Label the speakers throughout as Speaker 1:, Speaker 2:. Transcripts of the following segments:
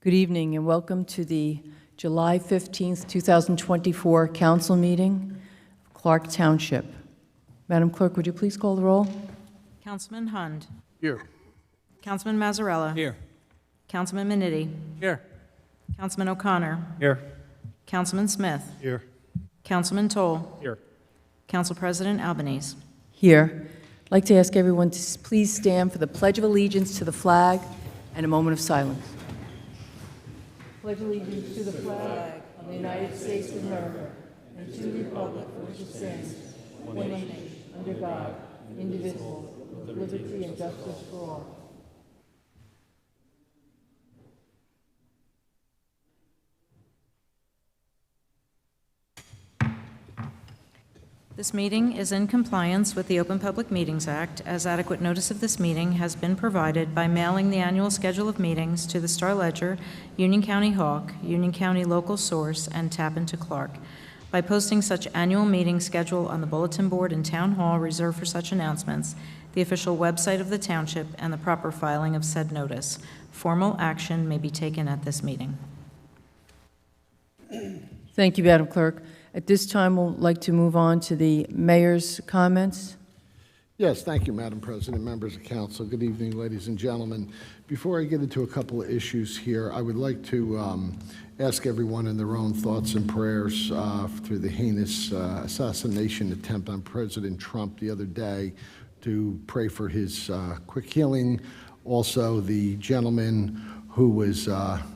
Speaker 1: Good evening and welcome to the July 15th, 2024 Council meeting of Clark Township. Madam Clerk, would you please call the roll?
Speaker 2: Councilman Hund.
Speaker 3: Here.
Speaker 2: Councilman Mazzarella.
Speaker 3: Here.
Speaker 2: Councilman Minetti.
Speaker 3: Here.
Speaker 2: Councilman O'Connor.
Speaker 3: Here.
Speaker 2: Councilman Smith.
Speaker 3: Here.
Speaker 2: Councilman Toll.
Speaker 3: Here.
Speaker 2: Council President Albanese.
Speaker 1: Here. I'd like to ask everyone to please stand for the Pledge of Allegiance to the flag and a moment of silence. Pledge allegiance to the flag of the United States of America and to the republic for which it stands, one nation, under God, indivisible, with liberty and justice for all.
Speaker 2: This meeting is in compliance with the Open Public Meetings Act, as adequate notice of this meeting has been provided by mailing the annual schedule of meetings to the Star-Ledger, Union County Hawk, Union County Local Source, and Tappan to Clark, by posting such annual meeting schedule on the bulletin board in Town Hall reserved for such announcements, the official website of the Township, and the proper filing of said notice. Formal action may be taken at this meeting.
Speaker 1: Thank you, Madam Clerk. At this time, we'll like to move on to the mayor's comments.
Speaker 4: Yes, thank you, Madam President, members of council. Good evening, ladies and gentlemen. Before I get into a couple of issues here, I would like to ask everyone in their own thoughts and prayers through the heinous assassination attempt on President Trump the other day, to pray for his quick healing. Also, the gentleman who was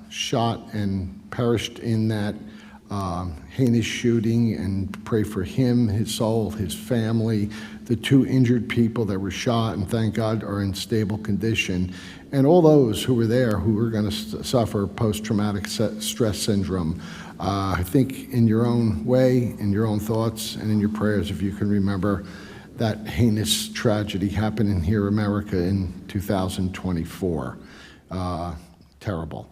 Speaker 4: shot and perished in that heinous shooting, and pray for him, his soul, his family, the two injured people that were shot and thank God are in stable condition, and all those who were there who were going to suffer post-traumatic stress syndrome. I think in your own way, in your own thoughts, and in your prayers, if you can remember that heinous tragedy happening here in America in 2024. Terrible.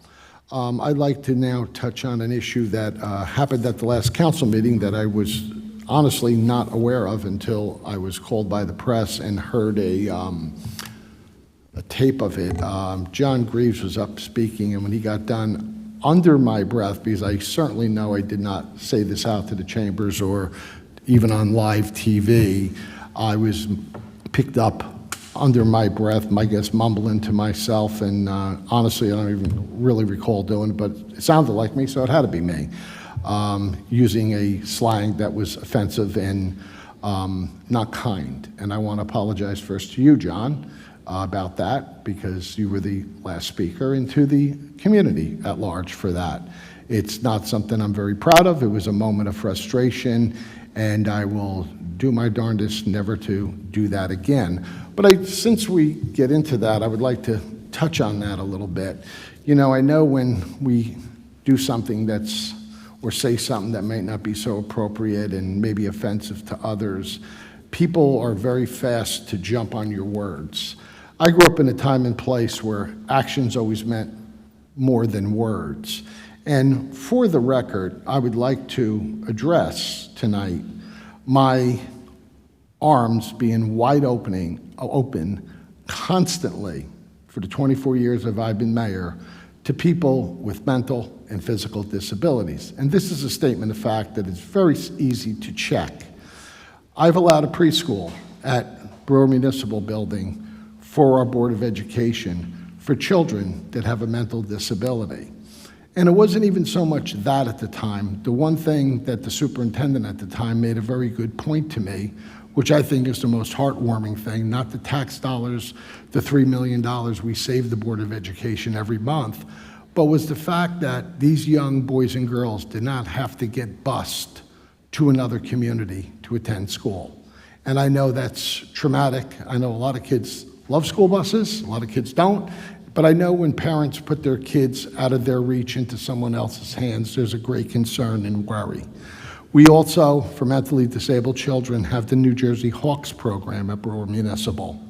Speaker 4: I'd like to now touch on an issue that happened at the last council meeting that I was honestly not aware of until I was called by the press and heard a tape of it. John Greaves was up speaking, and when he got done, under my breath, because I certainly know I did not say this out to the chambers or even on live TV, I was picked up under my breath, I guess, mumbling to myself, and honestly, I don't even really recall doing it, but it sounded like me, so it had to be me, using a slang that was offensive and not kind. And I want to apologize first to you, John, about that, because you were the last speaker, and to the community at large for that. It's not something I'm very proud of. It was a moment of frustration, and I will do my darndest never to do that again. But since we get into that, I would like to touch on that a little bit. You know, I know when we do something or say something that might not be so appropriate and maybe offensive to others, people are very fast to jump on your words. I grew up in a time and place where actions always meant more than words. And for the record, I would like to address tonight my arms being wide open constantly for the 24 years that I've been mayor to people with mental and physical disabilities. And this is a statement of fact that is very easy to check. I've allowed a preschool at Brewer Municipal Building for our Board of Education for children that have a mental disability. And it wasn't even so much that at the time. The one thing that the superintendent at the time made a very good point to me, which I think is the most heartwarming thing, not the tax dollars, the $3 million we save the Board of Education every month, but was the fact that these young boys and girls did not have to get bused to another community to attend school. And I know that's traumatic. I know a lot of kids love school buses, a lot of kids don't. But I know when parents put their kids out of their reach into someone else's hands, there's a great concern and worry. We also, for mentally disabled children, have the New Jersey Hawks program at Brewer Municipal,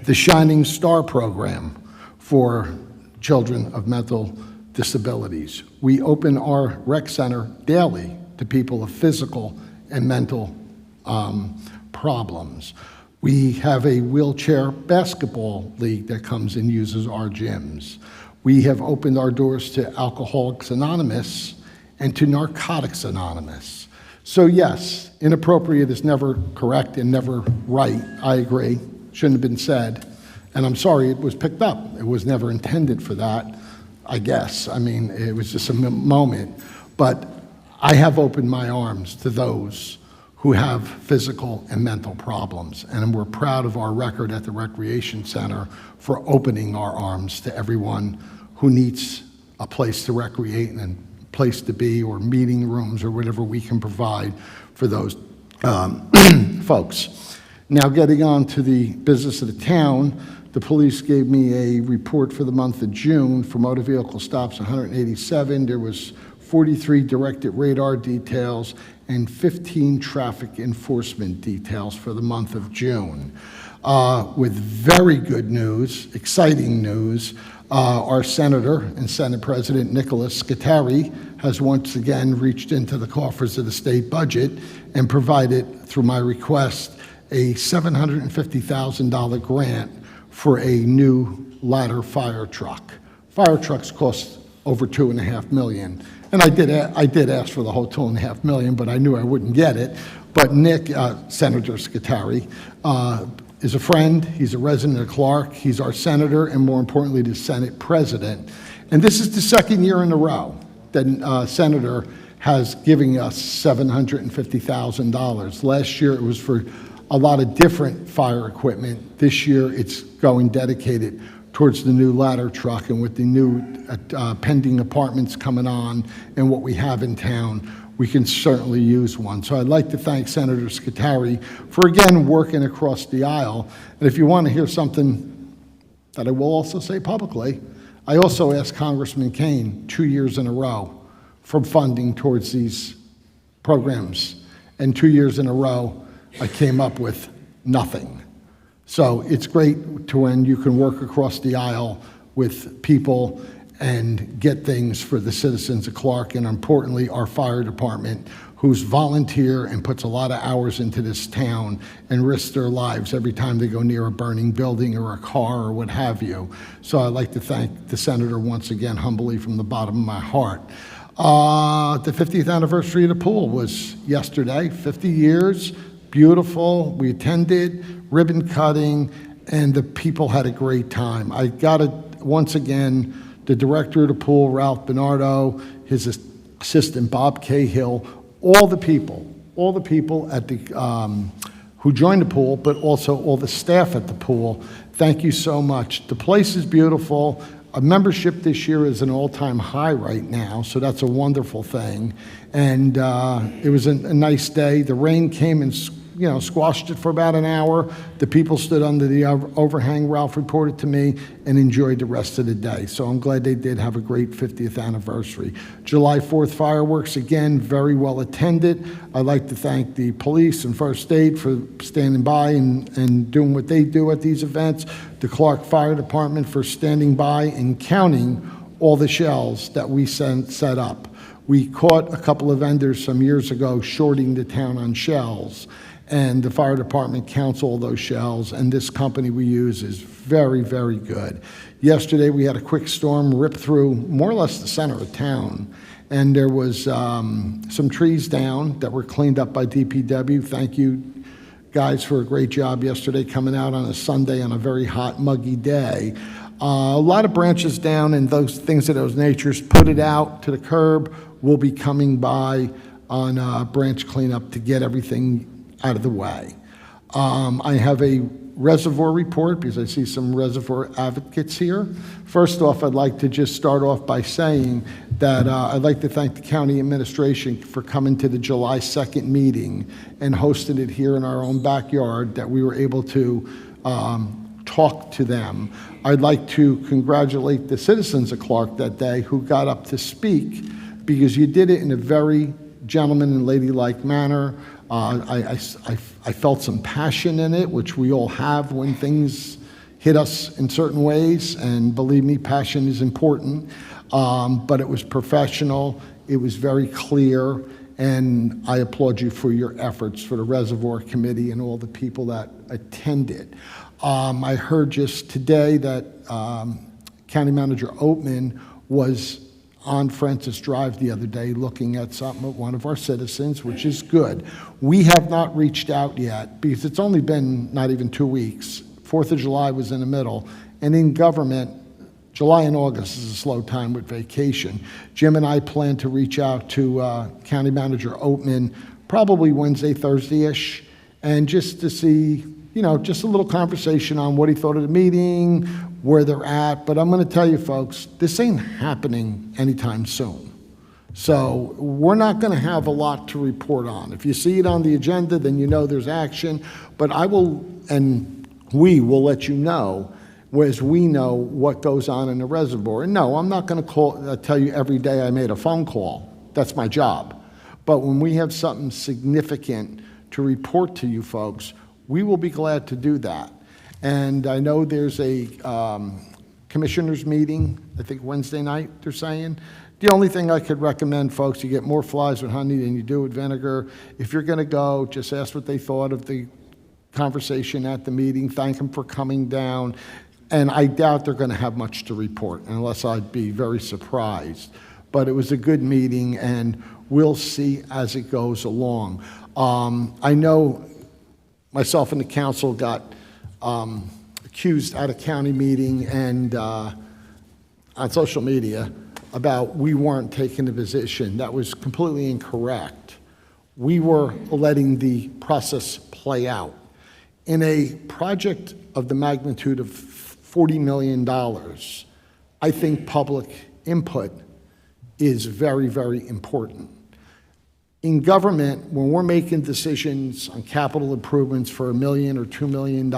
Speaker 4: the Shining Star program for children of mental disabilities. We open our rec center daily to people of physical and mental problems. We have a wheelchair basketball league that comes and uses our gyms. We have opened our doors to Alcoholics Anonymous and to Narcotics Anonymous. So yes, inappropriate is never correct and never right. I agree. Shouldn't have been said. And I'm sorry it was picked up. It was never intended for that, I guess. I mean, it was just a moment. But I have opened my arms to those who have physical and mental problems. And we're proud of our record at the Recreation Center for opening our arms to everyone who needs a place to recreate and a place to be, or meeting rooms, or whatever we can provide for those folks. Now, getting on to the business of the town, the police gave me a report for the month of June. For motor vehicle stops, 187. There was 43 directed radar details and 15 traffic enforcement details for the month of June. With very good news, exciting news, our Senator and Senate President Nicholas Scutari has once again reached into the coffers of the state budget and provided, through my request, a $750,000 grant for a new ladder fire truck. Fire trucks cost over $2.5 million. And I did ask for the whole $2.5 million, but I knew I wouldn't get it. But Nick, Senator Scutari, is a friend. He's a resident of Clark. He's our senator, and more importantly, the Senate president. And this is the second year in a row that Senator has given us $750,000. Last year it was for a lot of different fire equipment. This year it's going dedicated towards the new ladder truck, and with the new pending apartments coming on and what we have in town, we can certainly use one. So I'd like to thank Senator Scutari for, again, working across the aisle. And if you want to hear something that I will also say publicly, I also asked Congressman Kane 2 years in a row for funding towards these programs. And 2 years in a row, I came up with nothing. So it's great to when you can work across the aisle with people and get things for the citizens of Clark, and importantly, our fire department, who's volunteer and puts a lot of hours into this town and risks their lives every time they go near a burning building or a car or what have you. So I'd like to thank the senator once again, humbly from the bottom of my heart. The 50th anniversary of the pool was yesterday, 50 years, beautiful. We attended, ribbon cutting, and the people had a great time. I got to, once again, the director of the pool, Ralph Bernardo, his assistant, Bob Cahill, all the people at the, who joined the pool, but also all the staff at the pool. Thank you so much. The place is beautiful. A membership this year is an all-time high right now, so that's a wonderful thing. And it was a nice day. The rain came and squashed it for about an hour. The people stood under the overhang, Ralph reported to me, and enjoyed the rest of the day. So I'm glad they did have a great 50th anniversary. July 4th fireworks, again, very well attended. I'd like to thank the police and first aid for standing by and doing what they do at these events, the Clark Fire Department for standing by and counting all the shells that we set up. We caught a couple of vendors some years ago shorting the town on shells, and the fire department counts all those shells, and this company we use is very, very good. Yesterday we had a quick storm rip through more or less the center of town, and there was some trees down that were cleaned up by DPW. Thank you guys for a great job yesterday coming out on a Sunday on a very hot, muggy day. A lot of branches down and those things of those natures, put it out to the curb. We'll be coming by on branch cleanup to get everything out of the way. I have a reservoir report because I see some reservoir advocates here. First off, I'd like to just start off by saying that I'd like to thank the county administration for coming to the July 2nd meeting and hosting it here in our own backyard, that we were able to talk to them. I'd like to congratulate the citizens of Clark that day who got up to speak, because you did it in a very gentleman and ladylike manner. I felt some passion in it, which we all have when things hit us in certain ways, and believe me, passion is important, but it was professional, it was very clear, and I applaud you for your efforts, for the Reservoir Committee and all the people that attended. I heard just today that County Manager Oatman was on Francis Drive the other day looking at something with one of our citizens, which is good. We have not reached out yet because it's only been not even 2 weeks. 4th of July was in the middle, and in government, July and August is a slow time with vacation. Jim and I plan to reach out to County Manager Oatman probably Wednesday, Thursday-ish, and just to see, just a little conversation on what he thought of the meeting, where they're at. But I'm going to tell you, folks, this ain't happening anytime soon. So we're not going to have a lot to report on. If you see it on the agenda, then you know there's action. But I will, and we will let you know, whereas we know what goes on in the reservoir. And no, I'm not going to tell you every day I made a phone call. That's my job. But when we have something significant to report to you folks, we will be glad to do that. And I know there's a commissioners meeting, I think Wednesday night, they're saying. The only thing I could recommend, folks, you get more flies with honey than you do with vinegar. If you're going to go, just ask what they thought of the conversation at the meeting. Thank them for coming down. And I doubt they're going to have much to report, unless I'd be very surprised. But it was a good meeting, and we'll see as it goes along. I know myself and the council got accused at a county meeting and on social media about we weren't taking a position. That was completely incorrect. We were letting the process play out. In a project of the magnitude of $40 million, I think public input is very, very important. In government, when we're making decisions on capital improvements for $1 million or $2 million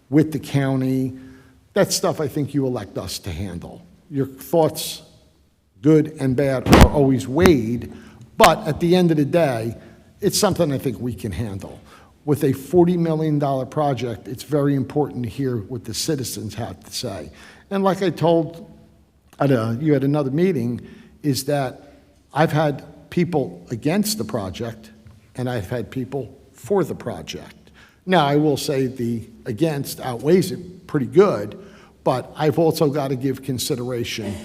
Speaker 4: with the county, that's stuff I think you elect us to handle. Your thoughts, good and bad, are always weighed, but at the end of the day, it's something I think we can handle. With a $40 million project, it's very important to hear what the citizens have to say. And like I told you at another meeting, is that I've had people against the project, and I've had people for the project. Now, I will say the against outweighs it pretty good, but I've also got to give consideration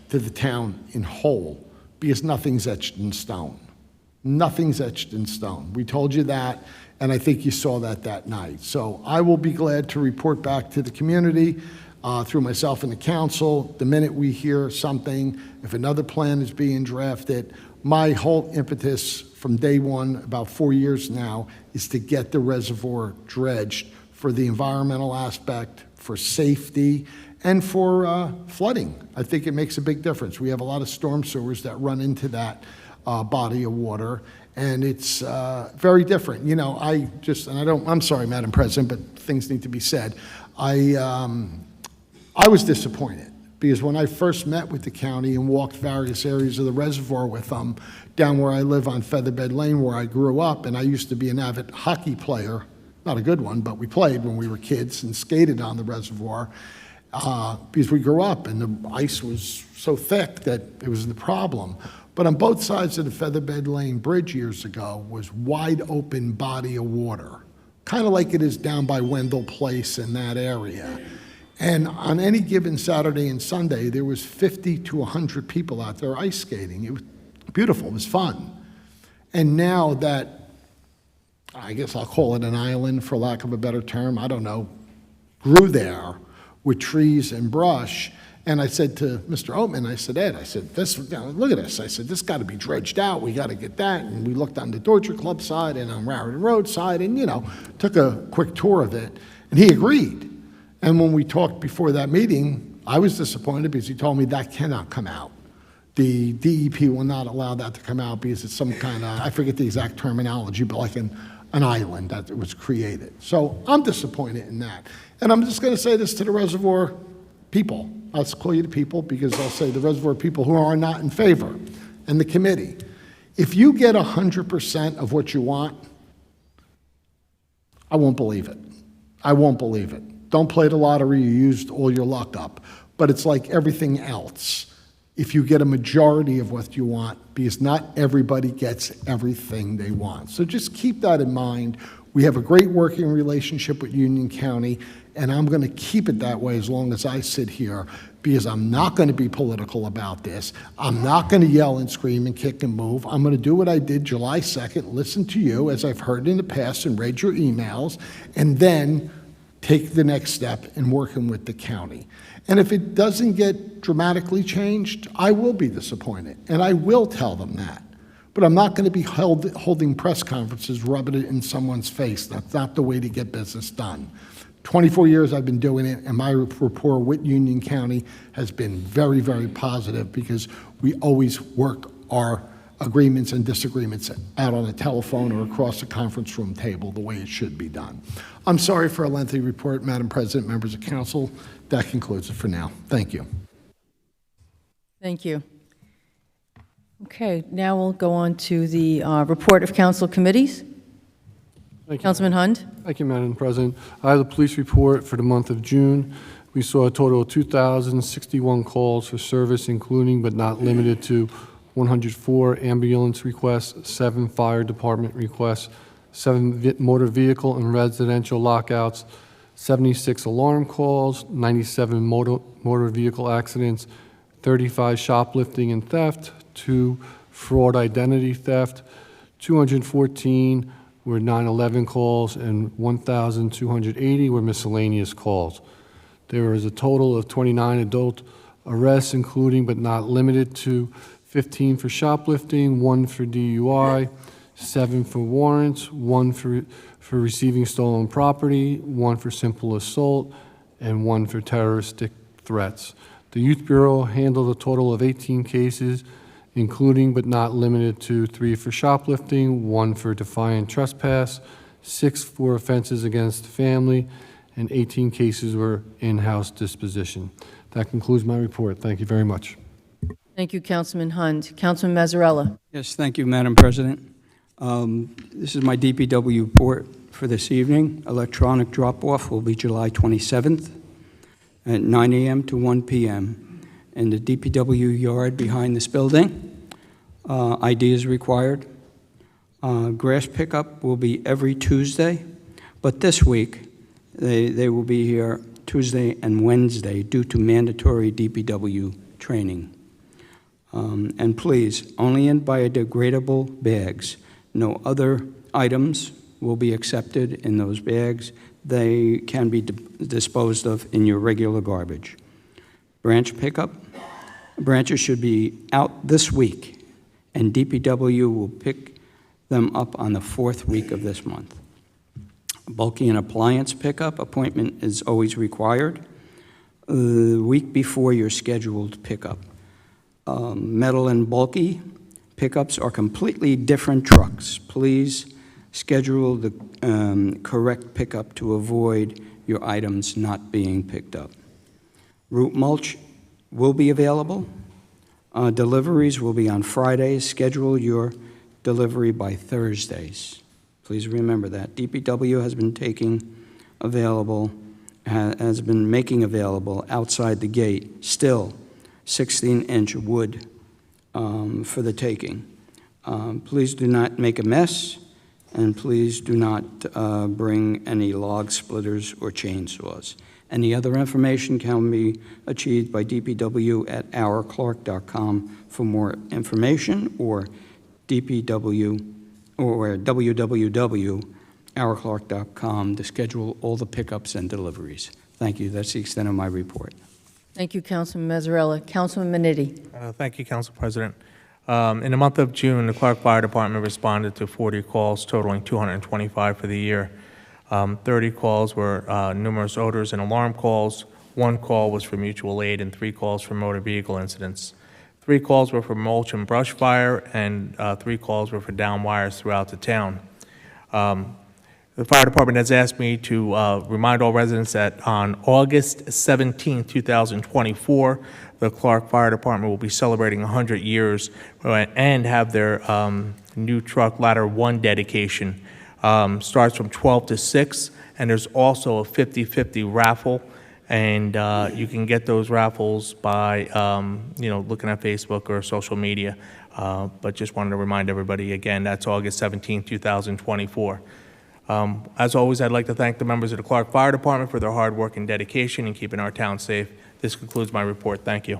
Speaker 4: to the town in whole, because nothing's etched in stone. Nothing's etched in stone. We told you that, and I think you saw that night. So I will be glad to report back to the community through myself and the council the minute we hear something. If another plan is being drafted, my whole impetus from day one, about 4 years now, is to get the reservoir dredged for the environmental aspect, for safety, and for flooding. I think it makes a big difference. We have a lot of storm sewers that run into that body of water, and it's very different. I'm sorry, Madam President, but things need to be said. I was disappointed because when I first met with the county and walked various areas of the reservoir with them, down where I live on Featherbed Lane where I grew up, and I used to be an avid hockey player, not a good one, but we played when we were kids and skated on the reservoir because we grew up and the ice was so thick that it was the problem. But on both sides of the Featherbed Lane Bridge years ago was wide open body of water, kind of like it is down by Wendell Place in that area. And on any given Saturday and Sunday, there was 50 to 100 people out there ice skating. It was beautiful, it was fun. And now that, I guess I'll call it an island for lack of a better term, I don't know, grew there with trees and brush. And I said to Mr. Oatman, I said, Ed, I said, look at this. I said, this got to be dredged out. We got to get that. And we looked on the Deutscher Club side and on Raritan Road side and, took a quick tour of it. And he agreed. And when we talked before that meeting, I was disappointed because he told me that cannot come out. The DEP will not allow that to come out because it's some kind of, I forget the exact terminology, but like an island that it was created. So I'm disappointed in that. And I'm just going to say this to the reservoir people. I'll call you the people because I'll say the reservoir people who are not in favor and the committee. If you get 100% of what you want, I won't believe it. I won't believe it. Don't play the lottery, you used all your luck up. But it's like everything else. If you get a majority of what you want, because not everybody gets everything they want. So just keep that in mind We have a great working relationship with Union County, and I'm going to keep it that way as long as I sit here, because I'm not going to be political about this. I'm not going to yell and scream and kick and move. I'm going to do what I did July 2nd, listen to you, as I've heard in the past, and read your emails, and then take the next step in working with the county. And if it doesn't get dramatically changed, I will be disappointed, and I will tell them that. But I'm not going to be holding press conferences, rubbing it in someone's face. That's not the way to get business done. 24 years I've been doing it, and my rapport with Union County has been very, very positive, because we always work our agreements and disagreements out on a telephone or across a conference room table the way it should be done. I'm sorry for a lengthy report, Madam President, members of council. That concludes it for now. Thank you.
Speaker 1: Thank you. Okay, now we'll go on to the report of council committees.
Speaker 3: Thank you.
Speaker 1: Councilman Hund?
Speaker 3: Thank you, Madam President. I have the police report for the month of June. We saw a total of 2,061 calls for service, including but not limited to 104 ambulance requests, 7 fire department requests, 7 motor vehicle and residential lockouts, 76 alarm calls, 97 motor vehicle accidents, 35 shoplifting and theft, 2 fraud identity theft, 214 were 9/11 calls, and 1,280 were miscellaneous calls. There was a total of 29 adult arrests, including but not limited to 15 for shoplifting, 1 for DUI, 7 for warrants, 1 for receiving stolen property, 1 for simple assault, and 1 for terroristic threats. The Youth Bureau handled a total of 18 cases, including but not limited to 3 for shoplifting, 1 for defiant trespass, 6 for offenses against the family, and 18 cases were in-house disposition. That concludes my report. Thank you very much.
Speaker 1: Thank you, Councilman Hund. Councilman Mazzarella?
Speaker 5: Yes, thank you, Madam President. This is my DPW report for this evening. Electronic drop-off will be July 27th at 9 a.m. to 1 p.m. in the DPW yard behind this building. ID is required. Grass pickup will be every Tuesday, but this week they will be here Tuesday and Wednesday due to mandatory DPW training. And please, only in biodegradable bags. No other items will be accepted in those bags. They can be disposed of in your regular garbage. Branch pickup. Branches should be out this week, and DPW will pick them up on the 4th week of this month. Bulky and appliance pickup appointment is always required the week before your scheduled pickup. Metal and bulky pickups are completely different trucks. Please schedule the correct pickup to avoid your items not being picked up. Root mulch will be available. Deliveries will be on Fridays. Schedule your delivery by Thursdays. Please remember that. DPW has been making available outside the gate still 16-inch wood for the taking. Please do not make a mess, and please do not bring any log splitters or chainsaws. Any other information can be achieved by DPW at ourclark.com for more information, or DPW or www.ourclark.com to schedule all the pickups and deliveries. Thank you. That's the extent of my report.
Speaker 1: Thank you, Councilman Mazzarella. Councilman Menitti?
Speaker 6: Thank you, Council President. In the month of June, the Clark Fire Department responded to 40 calls, totaling 225 for the year. 30 calls were numerous odors and alarm calls. 1 call was for mutual aid, and 3 calls for motor vehicle incidents. 3 calls were for mulch and brush fire, and 3 calls were for down wires throughout the town. The fire department has asked me to remind all residents that on August 17, 2024, the Clark Fire Department will be celebrating 100 years and have their new truck Ladder 1 dedication. Starts from 12 to 6, and there's also a 50-50 raffle, and you can get those raffles by looking at Facebook or social media. But just wanted to remind everybody again, that's August 17, 2024. As always, I'd like to thank the members of the Clark Fire Department for their hard work and dedication in keeping our town safe. This concludes my report. Thank you.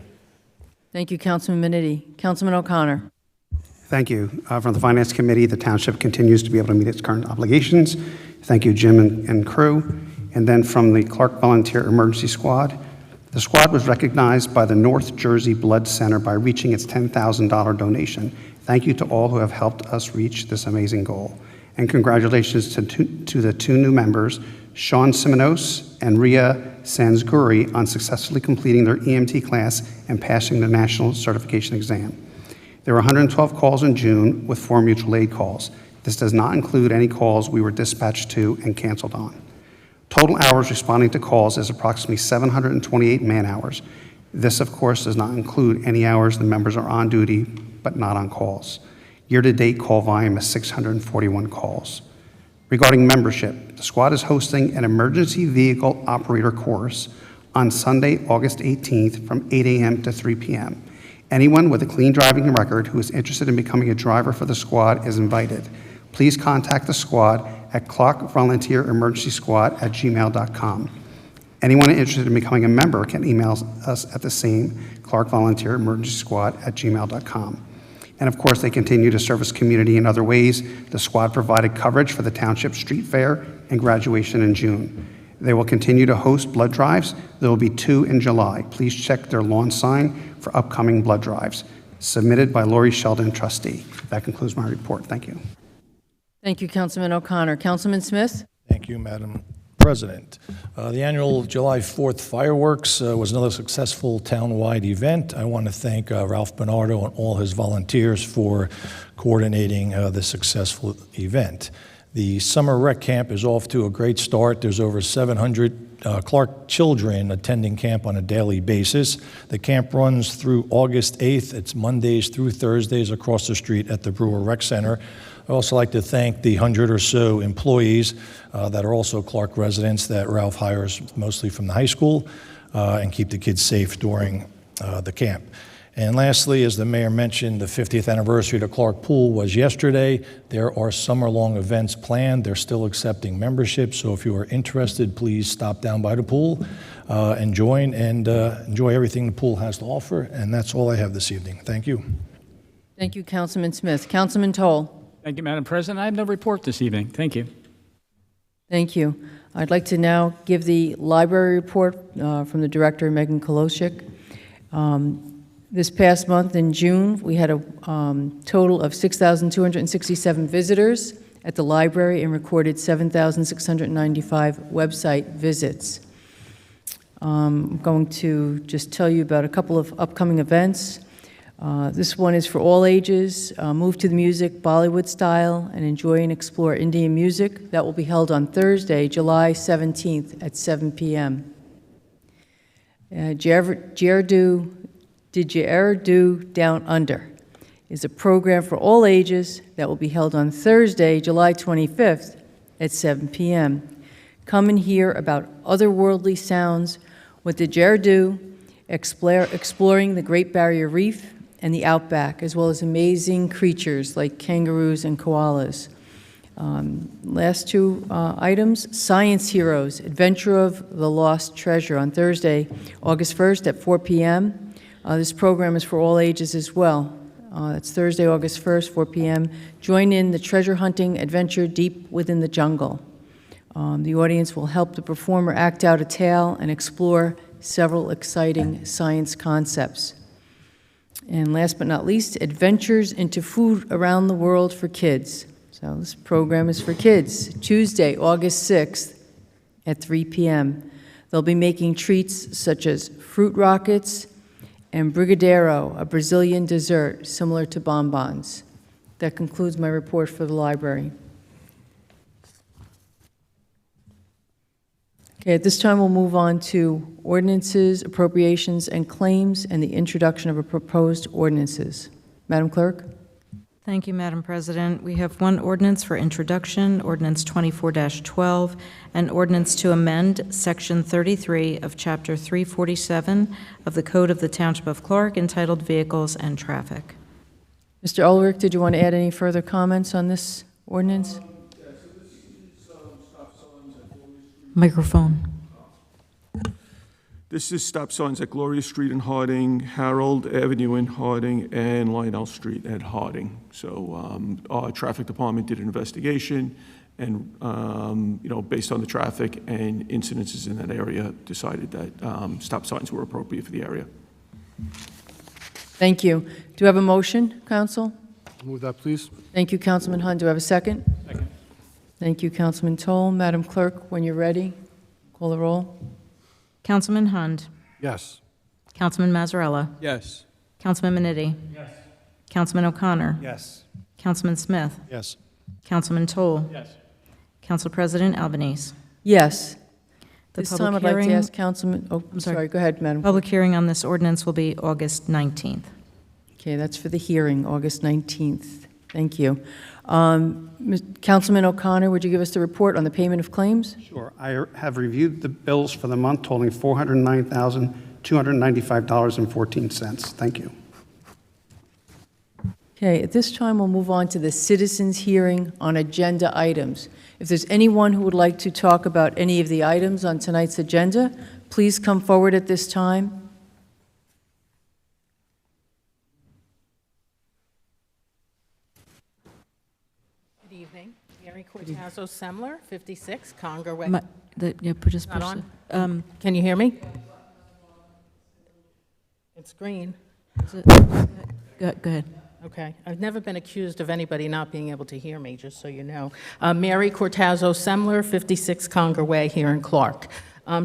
Speaker 1: Thank you, Councilman Minetti. Councilman O'Connor.
Speaker 7: Thank you. From the Finance Committee, the Township continues to be able to meet its current obligations. Thank you, Jim and crew. And then from the Clark Volunteer Emergency Squad, the squad was recognized by the North Jersey Blood Center by reaching its $10,000 donation. Thank you to all who have helped us reach this amazing goal. And congratulations to the two new members, Sean Simonos and Ria Sansguri, on successfully completing their EMT class and passing the national certification exam. There were 112 calls in June with 4 mutual aid calls. This does not include any calls we were dispatched to and canceled on. Total hours responding to calls is approximately 728 man-hours. This, of course, does not include any hours the members are on duty but not on calls. Year-to-date call volume is 641 calls. Regarding membership, the squad is hosting an emergency vehicle operator course on Sunday, August 18th from 8 a.m. to 3 p.m. Anyone with a clean driving record who is interested in becoming a driver for the squad is invited. Please contact the squad at clarkvolunteeremergencysquad@gmail.com. Anyone interested in becoming a member can email us at the same clarkvolunteeremergencysquad@gmail.com. And of course, they continue to service community in other ways. The squad provided coverage for the Township Street Fair and graduation in June. They will continue to host blood drives. There will be 2 in July. Please check their lawn sign for upcoming blood drives. Submitted by Lori Sheldon, trustee. That concludes my report. Thank you.
Speaker 1: Thank you, Councilman O'Connor. Councilman Smith?
Speaker 8: Thank you, Madam President. The annual July 4th fireworks was another successful town-wide event. I want to thank Ralph Bernardo and all his volunteers for coordinating the successful event. The summer rec camp is off to a great start. There's over 700 Clark children attending camp on a daily basis. The camp runs through August 8th. It's Mondays through Thursdays across the street at the Brewer Rec Center. I'd also like to thank the 100 or so employees that are also Clark residents that Ralph hires mostly from the high school and keep the kids safe during the camp. And lastly, as the mayor mentioned, the 50th anniversary of the Clark Pool was yesterday. There are summer-long events planned. They're still accepting membership, so if you are interested, please stop down by the pool and join and enjoy everything the pool has to offer. And that's all I have this evening. Thank you.
Speaker 1: Thank you, Councilman Smith. Councilman Toll.
Speaker 9: Thank you, Madam President. I have no report this evening. Thank you.
Speaker 1: Thank you. I'd like to now give the library report from the director, Megan Kolosik. This past month in June, we had a total of 6,267 visitors at the library and recorded 7,695 website visits. I'm going to just tell you about a couple of upcoming events. This one is for all ages. Move to the music, Bollywood style, and enjoy and explore Indian music. That will be held on Thursday, July 17th at 7 p.m. Did You Ever Do Down Under is a program for all ages that will be held on Thursday, July 25th at 7 p.m. Come and hear about otherworldly sounds with the Didgeridoo, exploring the Great Barrier Reef and the outback, as well as amazing creatures like kangaroos and koalas. Last 2 items, Science Heroes, Adventure of the Lost Treasure on Thursday, August 1st at 4 p.m. This program is for all ages as well. It's Thursday, August 1st, 4 p.m. Join in the treasure hunting adventure deep within the jungle. The audience will help the performer act out a tale and explore several exciting science concepts. And last but not least, Adventures into Food Around the World for Kids. So this program is for kids. Tuesday, August 6th at 3 p.m. They'll be making treats such as fruit rockets and brigadeiro, a Brazilian dessert similar to bonbons. That concludes my report for the library. Okay, at this time we'll move on to ordinances, appropriations, and claims, and the introduction of a proposed ordinances. Madam Clerk?
Speaker 2: Thank you, Madam President. We have one ordinance for introduction, Ordinance 24-12, an ordinance to amend Section 33 of Chapter 347 of the Code of the Township of Clark entitled Vehicles and Traffic.
Speaker 1: Mr. Ulrich, did you want to add any further comments on this ordinance?
Speaker 3: Yeah, so this is
Speaker 2: Microphone.
Speaker 10: This is stop signs at Gloria Street in Harding, Harold Avenue in Harding, and Lionel Street at Harding. So our traffic department did an investigation and, based on the traffic and incidences in that area, decided that stop signs were appropriate for the area.
Speaker 1: Thank you. Do you have a motion, Council?
Speaker 3: Move that, please.
Speaker 1: Thank you, Councilman Hund. Do I have a second?
Speaker 9: Second.
Speaker 1: Thank you, Councilman Toll. Madam Clerk, when you're ready, call the roll.
Speaker 2: Councilman Hund.
Speaker 3: Yes.
Speaker 2: Councilman Mazzarella.
Speaker 5: Yes.
Speaker 2: Councilman Manitti.
Speaker 9: Yes.
Speaker 2: Councilman O'Connor.
Speaker 7: Yes.
Speaker 2: Councilman Smith.
Speaker 8: Yes.
Speaker 2: Councilman Toll.
Speaker 9: Yes.
Speaker 2: Council President Albanese.
Speaker 1: Yes.
Speaker 2: The
Speaker 1: This
Speaker 2: public
Speaker 1: time, I'd like to
Speaker 2: hearing-
Speaker 1: ask Councilman, I'm
Speaker 2: sorry.
Speaker 1: sorry, go ahead, Madam.
Speaker 2: Public hearing on this ordinance will be August 19th.
Speaker 1: Okay, that's for the hearing, August 19th. Thank you. Councilman O'Connor, would you give us the report on the payment of claims?
Speaker 7: Sure. I have reviewed the bills for the month totaling $409,295.14. Thank you.
Speaker 1: Okay, at this time, we'll move on to the citizens' hearing on agenda items. If there's anyone who would like to talk about any of the items on tonight's agenda, please come forward at this time.
Speaker 11: Good evening. Mary Cortazzo Semler, 56 Conger Way.
Speaker 2: Just
Speaker 11: Not
Speaker 2: push
Speaker 11: on? Can you hear me? It's green.
Speaker 2: Go ahead.
Speaker 11: Okay. I've never been accused of anybody not being able to hear me, just so you know. Mary Cortazzo Semler, 56 Conger Way, here in Clark.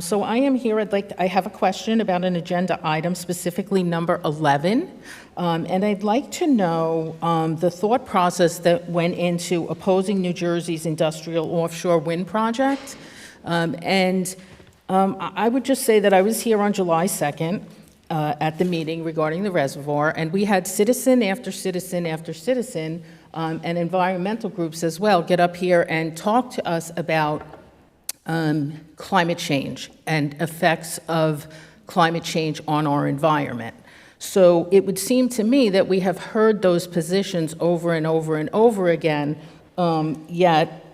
Speaker 11: So I am here, I have a question about an agenda item, specifically number 11. And I'd like to know the thought process that went into opposing New Jersey's industrial offshore wind project. I would just say that I was here on July 2nd at the meeting regarding the reservoir, and we had citizen after citizen after citizen and environmental groups as well get up here and talk to us about climate change and effects of climate change on our environment. So it would seem to me that we have heard those positions over and over and over again, yet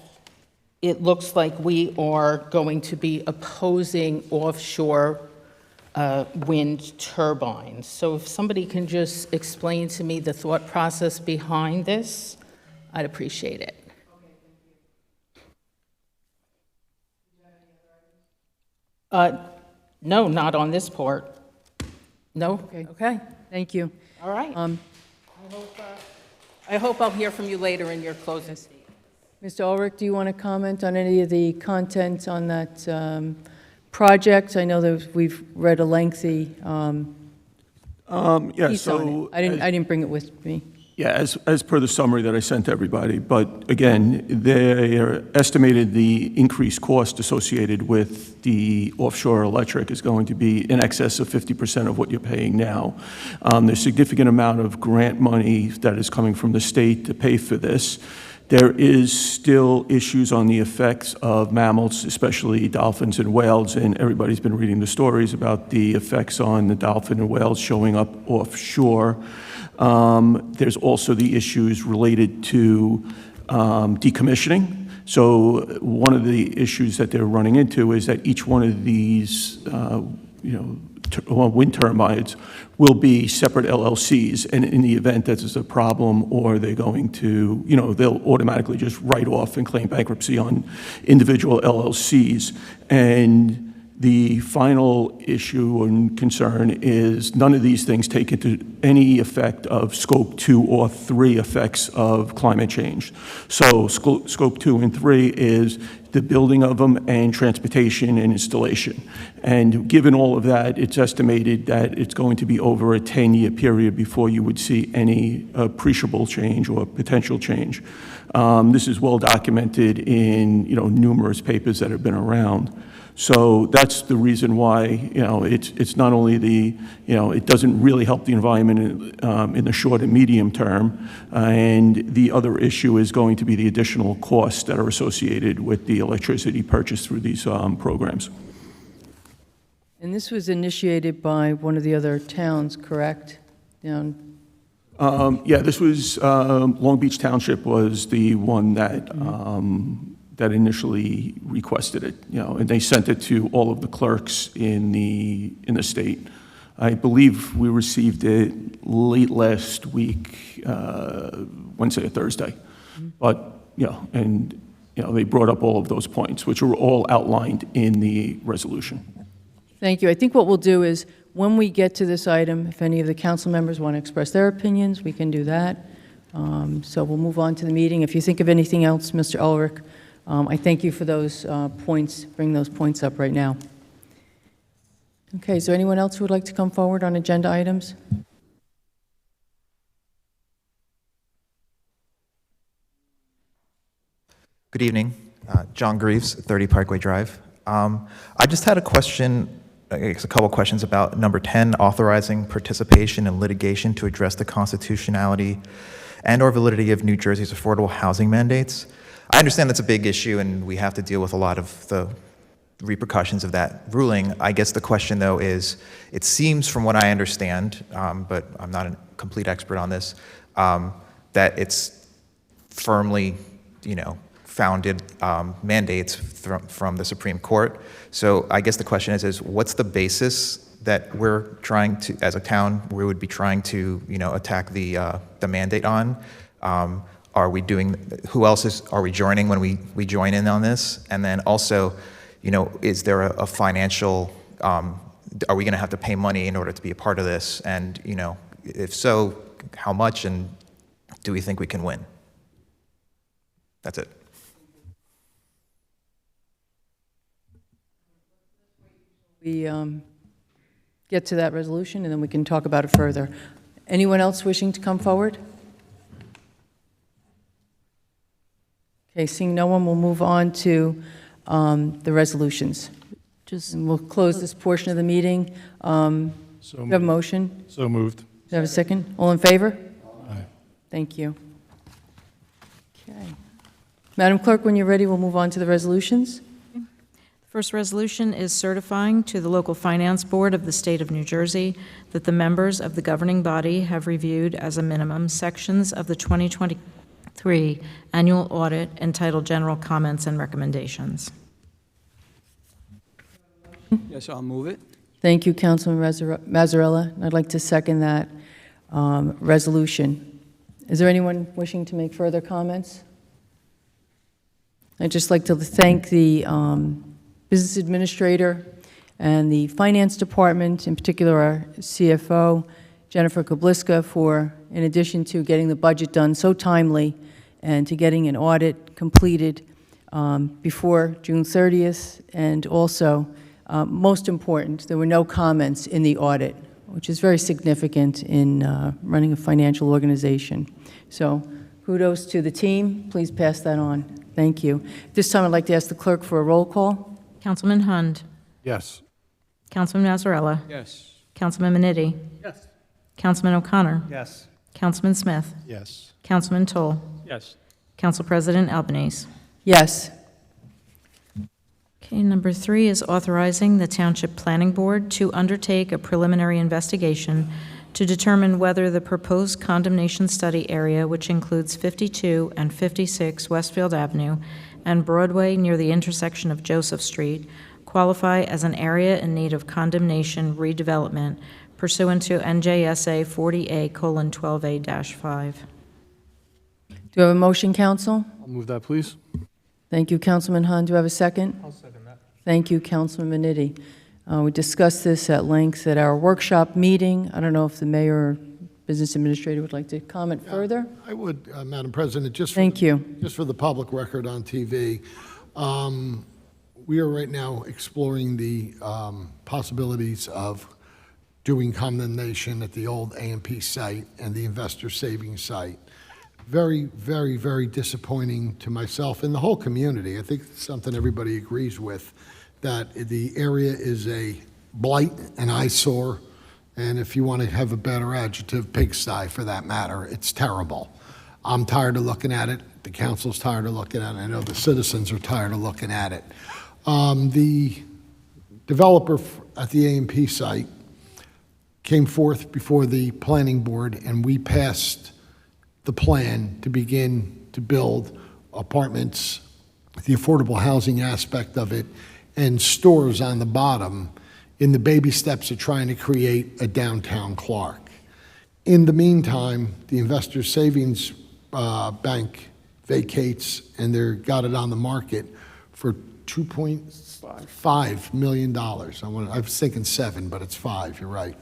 Speaker 11: it looks like we are going to be opposing offshore wind turbines. So if somebody can just explain to me the thought process behind this, I'd appreciate it. No, not on this part. No? Okay.
Speaker 1: Thank you.
Speaker 11: All right. I hope I'll hear from you later in your closing statement.
Speaker 1: Mr. Ulrich, do you want to comment on any of the content on that project? I know that we've read a lengthy piece on it. I didn't bring it with me.
Speaker 10: Yeah, as per the summary that I sent to everybody, but again, they estimated the increased cost associated with the offshore electric is going to be in excess of 50% of what you're paying now. There's a significant amount of grant money that is coming from the state to pay for this. There is still issues on the effects of mammals, especially dolphins and whales, and everybody's been reading the stories about the effects on the dolphin and whales showing up offshore. There's also the issues related to decommissioning. So one of the issues that they're running into is that each one of these, wind turbines will be separate LLCs, and in the event that there's a problem, or they're going to, they'll automatically just write off and claim bankruptcy on individual LLCs. And the final issue and concern is none of these things take into any effect of Scope 2 or 3 effects of climate change. So Scope 2 and 3 is the building of them and transportation and installation. And given all of that, it's estimated that it's going to be over a 10-year period before you would see any appreciable change or potential change. This is well documented in numerous papers that have been around. So that's the reason why, it's not only it doesn't really help the environment in the short and medium term, and the other issue is going to be the additional costs that are associated with the electricity purchased through these programs.
Speaker 1: And this was initiated by one of the other towns, correct? Down.
Speaker 10: Yeah, this was, Long Beach Township was the one that that initially requested it, and they sent it to all of the clerks in the state. I believe we received it late last week, Wednesday or Thursday. But, they brought up all of those points, which were all outlined in the resolution.
Speaker 1: Thank you. I think what we'll do is, when we get to this item, if any of the council members want to express their opinions, we can do that. So we'll move on to the meeting. If you think of anything else, Mr. Ulrich, I thank you for those points. Bring those points up right now. Okay, is there anyone else who would like to come forward on agenda items?
Speaker 12: Good evening. John Greaves, 30 Parkway Drive. I just had a question, I guess a couple questions about number 10, authorizing participation in litigation to address the constitutionality and/or validity of New Jersey's affordable housing mandates. I understand that's a big issue and we have to deal with a lot of the repercussions of that ruling. I guess the question, though, is it seems from what I understand, but I'm not a complete expert on this, that it's firmly, founded mandates from the Supreme Court. So I guess the question is what's the basis that we're trying to, as a town, we would be trying to, attack the mandate on? Are we doing, who else are we joining when we join in on this? And then also, is there a financial, are we going to have to pay money in order to be a part of this? And, if so, how much, and do we think we can win? That's it.
Speaker 1: We get to that resolution, and then we can talk about it further. Anyone else wishing to come forward? Okay, seeing no one, we'll move on to the resolutions. And we'll close this portion of the meeting. Do you have a motion?
Speaker 3: So moved.
Speaker 1: Do you have a second? All in favor?
Speaker 3: Aye.
Speaker 1: Thank you. Okay. Madam Clerk, when you're ready, we'll move on to the resolutions.
Speaker 2: First resolution is certifying to the local finance board of the state of New Jersey that the members of the governing body have reviewed as a minimum sections of the 2023 annual audit entitled General Comments and Recommendations.
Speaker 5: Yes, I'll move it.
Speaker 1: Thank you, Councilman Mazzarella. I'd like to second that resolution. Is there anyone wishing to make further comments? I'd just like to thank the business administrator and the finance department, in particular our CFO, Jennifer Kabliska, for, in addition to getting the budget done so timely and to getting an audit completed before June 30th, and also, most important, there were no comments in the audit, which is very significant in running a financial organization. So kudos to the team. Please pass that on. Thank you. This time I'd like to ask the clerk for a roll call.
Speaker 2: Councilman Hund.
Speaker 3: Yes.
Speaker 2: Councilman Mazzarella.
Speaker 5: Yes.
Speaker 2: Councilman Minetti.
Speaker 5: Yes.
Speaker 2: Councilman O'Connor.
Speaker 5: Yes.
Speaker 2: Councilman Smith.
Speaker 8: Yes.
Speaker 2: Councilman Toll.
Speaker 9: Yes.
Speaker 2: Council President Albanese.
Speaker 1: Yes.
Speaker 2: Okay, number 3 is authorizing the Township Planning Board to undertake a preliminary investigation to determine whether the proposed condemnation study area, which includes 52 and 56 Westfield Avenue and Broadway near the intersection of Joseph Street, qualify as an area in need of condemnation redevelopment pursuant to NJSA 40A:12A-5.
Speaker 1: Do you have a motion, Council?
Speaker 3: I'll move that, please.
Speaker 1: Thank you, Councilman Hahn. Do you have a second?
Speaker 6: I'll second that.
Speaker 1: Thank you, Councilman Minetti. We discussed this at length at our workshop meeting. I don't know if the mayor or business administrator would like to comment further.
Speaker 4: I would, Madam President,
Speaker 1: Thank you.
Speaker 4: Just for the public record on TV, we are right now exploring the possibilities of doing condemnation at the old A&P site and the investor savings site. Very, very, very disappointing to myself and the whole community. I think it's something everybody agrees with, that the area is a blight, an eyesore, and if you want to have a better adjective, pigsty for that matter. It's terrible. I'm tired of looking at it. The council's tired of looking at it. I know the citizens are tired of looking at it. The developer at the A&P site came forth before the planning board, and we passed the plan to begin to build apartments the affordable housing aspect of it, and stores on the bottom in the baby steps of trying to create a downtown Clark. In the meantime, the Investor Savings Bank vacates, and they're got it on the market for $2.5 million. I was thinking 7, but it's 5, you're right.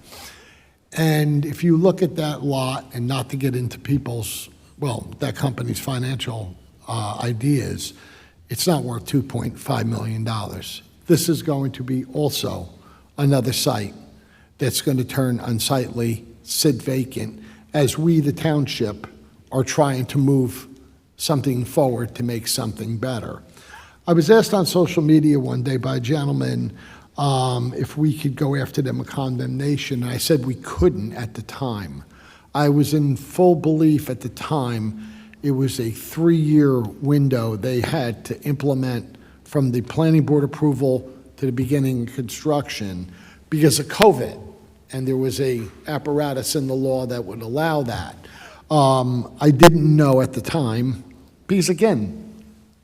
Speaker 4: And if you look at that lot, and not to get into that company's financial ideas, it's not worth $2.5 million. This is going to be also another site that's going to turn unsightly, sit vacant, as we, the township, are trying to move something forward to make something better. I was asked on social media one day by a gentleman if we could go after them a condemnation, and I said we couldn't at the time. I was in full belief at the time it was a 3-year window they had to implement from the planning board approval to the beginning of construction because of COVID, and there was a apparatus in the law that would allow that. I didn't know at the time, because again,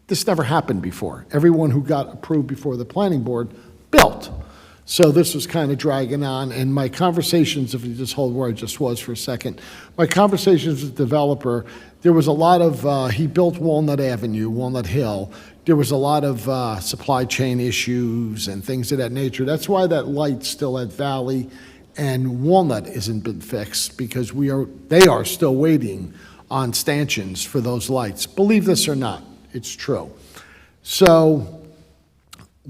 Speaker 4: this never happened before. Everyone who got approved before the planning board built. So this was kind of dragging on, and my conversations, if you just hold where I just was for a second, my conversations with the developer, there was a lot of, he built Walnut Avenue, Walnut Hill. There was a lot of supply chain issues and things of that nature. That's why that light's still at Valley and Walnut isn't been fixed, because they are still waiting on stanchions for those lights. Believe this or not, it's true. So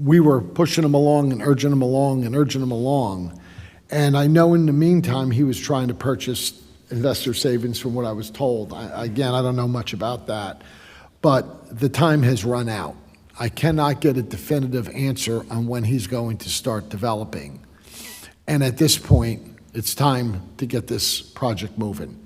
Speaker 4: we were pushing him along and urging him along and urging him along. And I know in the meantime, he was trying to purchase investor savings from what I was told. Again, I don't know much about that, but the time has run out. I cannot get a definitive answer on when he's going to start developing. And at this point, it's time to get this project moving.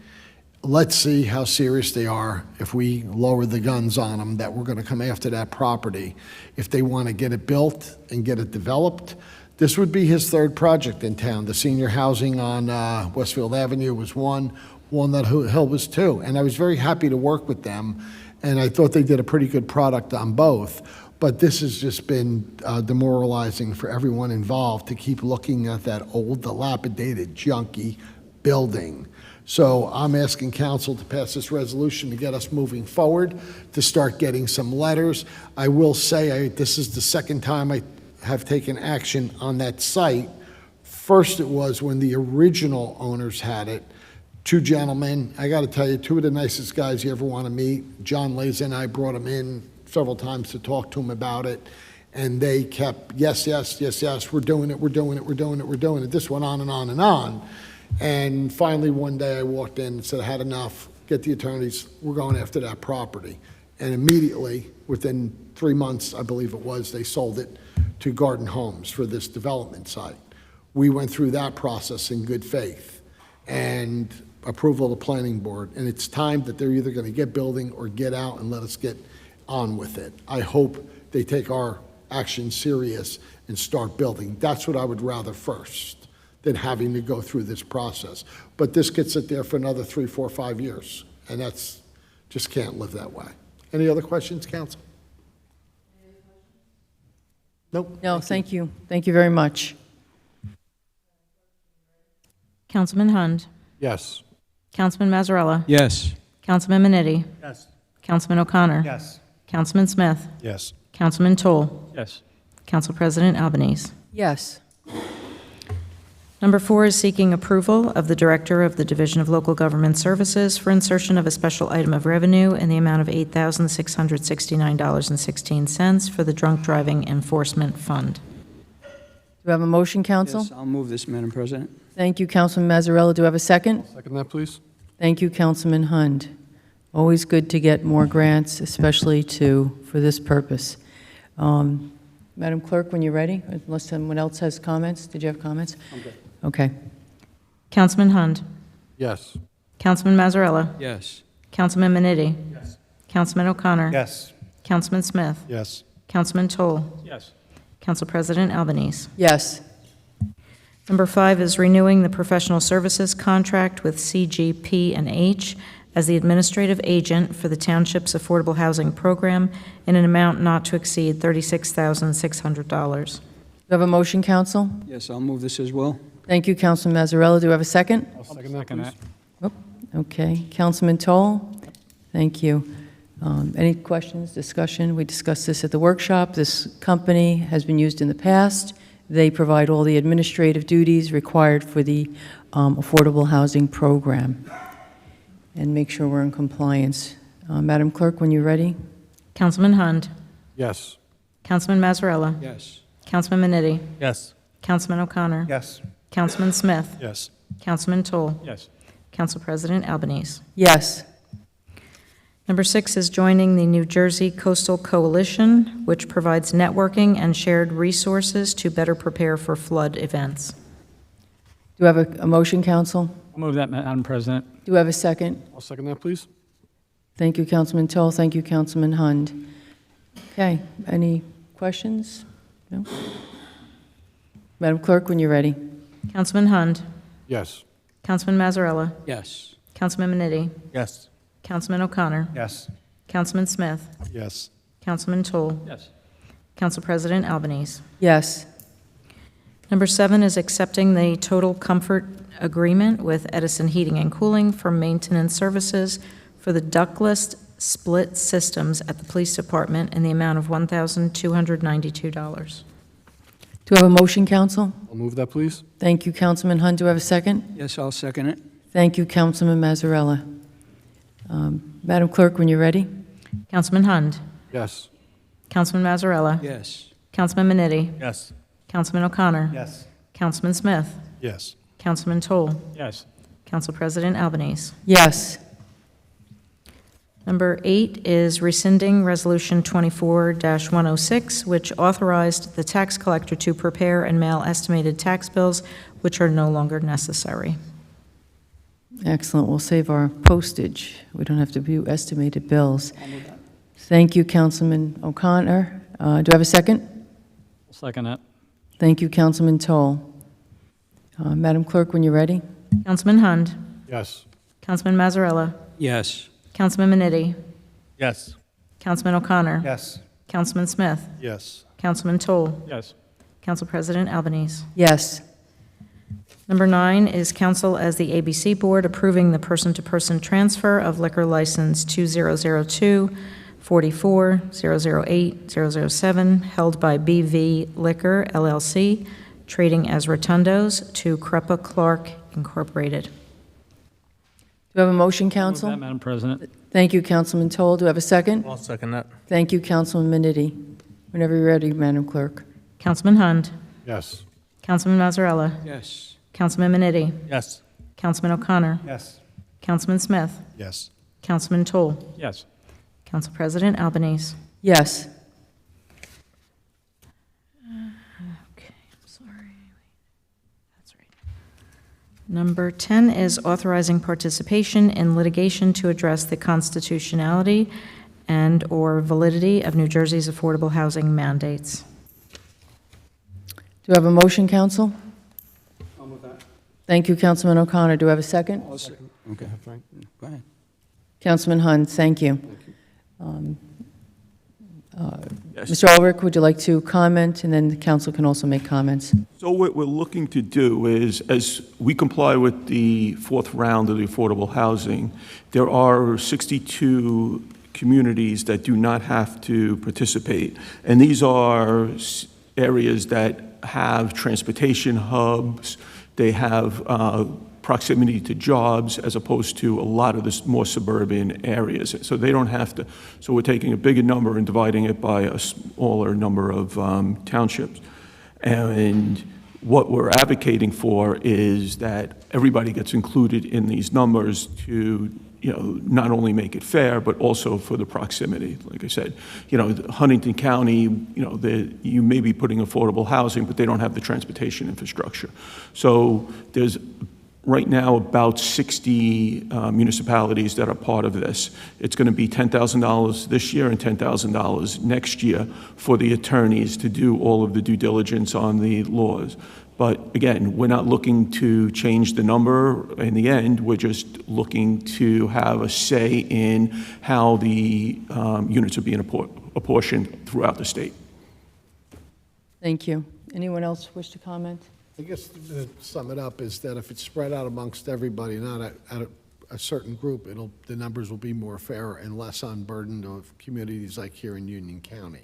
Speaker 4: Let's see how serious they are if we lower the guns on them, that we're going to come after that property. If they want to get it built and get it developed, this would be his 3rd project in town. The senior housing on Westfield Avenue was 1, Walnut Hill was 2. And I was very happy to work with them, and I thought they did a pretty good product on both. But this has just been demoralizing for everyone involved to keep looking at that old, dilapidated, junky building. So I'm asking council to pass this resolution to get us moving forward, to start getting some letters. I will say this is the 2nd time I have taken action on that site. First it was when the original owners had it. 2 gentlemen, I got to tell you, 2 of the nicest guys you ever want to meet. John Laza and I brought him in several times to talk to him about it, and they kept, yes, yes, yes, yes, we're doing it, we're doing it, we're doing it, we're doing it. This went on and on and on. And finally, one day I walked in and said, I had enough, get the attorneys, we're going after that property. And immediately, within 3 months, I believe it was, they sold it to Garden Homes for this development site. We went through that process in good faith and approval of the planning board. And it's time that they're either going to get building or get out and let us get on with it. I hope they take our action serious and start building. That's what I would rather first than having to go through this process. But this gets it there for another 3, 4, 5 years, and that's just can't live that way. Any other questions, council? Nope.
Speaker 1: No, thank you. Thank you very much.
Speaker 2: Councilman Hund.
Speaker 3: Yes.
Speaker 2: Councilman Mazzarella.
Speaker 5: Yes.
Speaker 2: Councilman Minetti.
Speaker 8: Yes.
Speaker 2: Councilman O'Connor.
Speaker 8: Yes.
Speaker 2: Councilman Smith.
Speaker 8: Yes.
Speaker 2: Councilman Toll.
Speaker 9: Yes.
Speaker 2: Council President Albanese.
Speaker 1: Yes.
Speaker 2: Number 4 is seeking approval of the Director of the Division of Local Government Services for insertion of a special item of revenue in the amount of $8,669.16 for the Drunk Driving Enforcement Fund.
Speaker 1: Do we have a motion, council?
Speaker 5: Yes, I'll move this, Madam President.
Speaker 1: Thank you, Councilman Mazzarella. Do we have a second?
Speaker 3: Second that, please.
Speaker 1: Thank you, Councilman Hund. Always good to get more grants, especially for this purpose. Madam Clerk, when you're ready, unless someone else has comments. Did you have comments?
Speaker 5: I'm good.
Speaker 1: Okay.
Speaker 2: Councilman Hund.
Speaker 3: Yes.
Speaker 2: Councilman Mazzarella.
Speaker 5: Yes.
Speaker 2: Councilman Minetti. Yes. Councilman O'Connor.
Speaker 8: Yes.
Speaker 2: Councilman Smith.
Speaker 8: Yes.
Speaker 2: Councilman Toll.
Speaker 9: Yes.
Speaker 2: Council President Albanese.
Speaker 1: Yes.
Speaker 2: Number 5 is renewing the professional services contract with CGP&H. as the administrative agent for the Township's affordable housing program in an amount not to exceed $36,600.
Speaker 1: Do you have a motion, Council?
Speaker 5: Yes, I'll move this as well.
Speaker 1: Thank you, Councilman Mazzarella. Do I have a second?
Speaker 3: I'll
Speaker 9: Second
Speaker 3: please.
Speaker 9: that.
Speaker 1: Okay. Councilman Toll? Thank you. Any questions, discussion? We discussed this at the workshop. This company has been used in the past. They provide all the administrative duties required for the affordable housing program and make sure we're in compliance. Madam Clerk, when you're ready.
Speaker 2: Councilman Hund.
Speaker 3: Yes.
Speaker 2: Councilman Mazzarella.
Speaker 5: Yes.
Speaker 2: Councilman Minetti.
Speaker 6: Yes.
Speaker 2: Councilman O'Connor.
Speaker 8: Yes.
Speaker 2: Councilman Smith.
Speaker 8: Yes.
Speaker 2: Councilman Toll.
Speaker 9: Yes.
Speaker 2: Council President Albanese.
Speaker 1: Yes.
Speaker 2: Number 6 is joining the New Jersey Coastal Coalition, which provides networking and shared resources to better prepare for flood events.
Speaker 1: Do you have a motion, Council?
Speaker 9: I'll move that, Madam President.
Speaker 1: Do you have a second?
Speaker 3: I'll second that, please.
Speaker 1: Thank you, Councilman Toll. Thank you, Councilman Hund. Okay, any questions? No? Madam Clerk, when you're ready.
Speaker 2: Councilman Hund.
Speaker 3: Yes.
Speaker 2: Councilman Mazzarella.
Speaker 5: Yes.
Speaker 2: Councilman Minetti.
Speaker 6: Yes.
Speaker 2: Councilman O'Connor.
Speaker 8: Yes.
Speaker 2: Councilman Smith.
Speaker 8: Yes.
Speaker 2: Councilman Toll.
Speaker 9: Yes.
Speaker 2: Council President Albanese.
Speaker 1: Yes.
Speaker 2: Number 7 is accepting the total comfort agreement with Edison Heating and Cooling for maintenance services for the ductless split systems at the police department in the amount of $1,292.
Speaker 1: Do I have a motion, Council?
Speaker 3: I'll move that, please.
Speaker 1: Thank you, Councilman Hund. Do I have a second?
Speaker 5: Yes, I'll second it.
Speaker 1: Thank you, Councilman Mazzarella. Madam Clerk, when you're ready.
Speaker 2: Councilman Hund.
Speaker 3: Yes.
Speaker 2: Councilman Mazzarella.
Speaker 5: Yes.
Speaker 2: Councilman Minetti.
Speaker 6: Yes.
Speaker 2: Councilman O'Connor.
Speaker 8: Yes.
Speaker 2: Councilman Smith.
Speaker 8: Yes.
Speaker 2: Councilman Toll.
Speaker 9: Yes.
Speaker 2: Council President Albanese.
Speaker 1: Yes.
Speaker 2: Number 8 is rescinding Resolution 24-106, which authorized the tax collector to prepare and mail estimated tax bills which are no longer necessary.
Speaker 1: Excellent. We'll save our postage. We don't have to view estimated bills. Thank you, Councilman O'Connor. Do I have a second?
Speaker 9: I'll second that.
Speaker 1: Thank you, Councilman Toll. Madam Clerk, when you're ready.
Speaker 2: Councilman Hund.
Speaker 3: Yes.
Speaker 2: Councilman Mazzarella.
Speaker 5: Yes.
Speaker 2: Councilman Minetti.
Speaker 6: Yes.
Speaker 2: Councilman O'Connor.
Speaker 8: Yes.
Speaker 2: Councilman Smith.
Speaker 8: Yes.
Speaker 2: Councilman Toll.
Speaker 9: Yes.
Speaker 2: Council President Albanese.
Speaker 1: Yes.
Speaker 2: Number 9 is council as the ABC Board approving the person-to-person transfer of liquor license 2002-44-008-007 held by BV Liquor LLC, trading as Rotundos, to Cruppa Clark Incorporated.
Speaker 1: Do I have a motion,
Speaker 9: Move
Speaker 1: Council?
Speaker 9: that, Madam President.
Speaker 1: Thank you, Councilman Toll. Do I have a second?
Speaker 6: I'll second that.
Speaker 1: Thank you, Councilman Minetti. Whenever you're ready, Madam Clerk.
Speaker 2: Councilman Hund.
Speaker 3: Yes.
Speaker 2: Councilman Mazzarella.
Speaker 5: Yes.
Speaker 2: Councilman Minetti.
Speaker 6: Yes.
Speaker 2: Councilman O'Connor.
Speaker 8: Yes.
Speaker 2: Councilman Smith.
Speaker 8: Yes.
Speaker 2: Councilman Toll.
Speaker 9: Yes.
Speaker 2: Council President Albanese.
Speaker 1: Yes.
Speaker 2: Okay, I'm sorry. That's right. Number 10 is authorizing participation in litigation to address the constitutionality and/or validity of New Jersey's affordable housing mandates.
Speaker 1: Do I have a motion, Council?
Speaker 5: I'll move that.
Speaker 1: Thank you, Councilman O'Connor. Do I have a second?
Speaker 5: Okay.
Speaker 3: Frank?
Speaker 5: Go ahead.
Speaker 1: Councilman Hund, thank you.
Speaker 10: Yes.
Speaker 1: Mr. Ulrich, would you like to comment? And then the council can also make comments.
Speaker 10: So what we're looking to do is, as we comply with the fourth round of the affordable housing, there are 62 communities that do not have to participate. And these are areas that have transportation hubs, they have proximity to jobs as opposed to a lot of the more suburban areas. So they don't have to, so we're taking a bigger number and dividing it by a smaller number of townships. And what we're advocating for is that everybody gets included in these numbers to, not only make it fair, but also for the proximity. Like I said, Huntington County, you may be putting affordable housing, but they don't have the transportation infrastructure. So there's right now about 60 municipalities that are part of this. It's going to be $10,000 this year and $10,000 next year for the attorneys to do all of the due diligence on the laws. But again, we're not looking to change the number in the end. We're just looking to have a say in how the units are being apportioned throughout the state.
Speaker 1: Thank you. Anyone else wish to comment?
Speaker 4: I guess to sum it up is that if it's spread out amongst everybody, not at a certain group, the numbers will be more fair and less on burden of communities like here in Union County.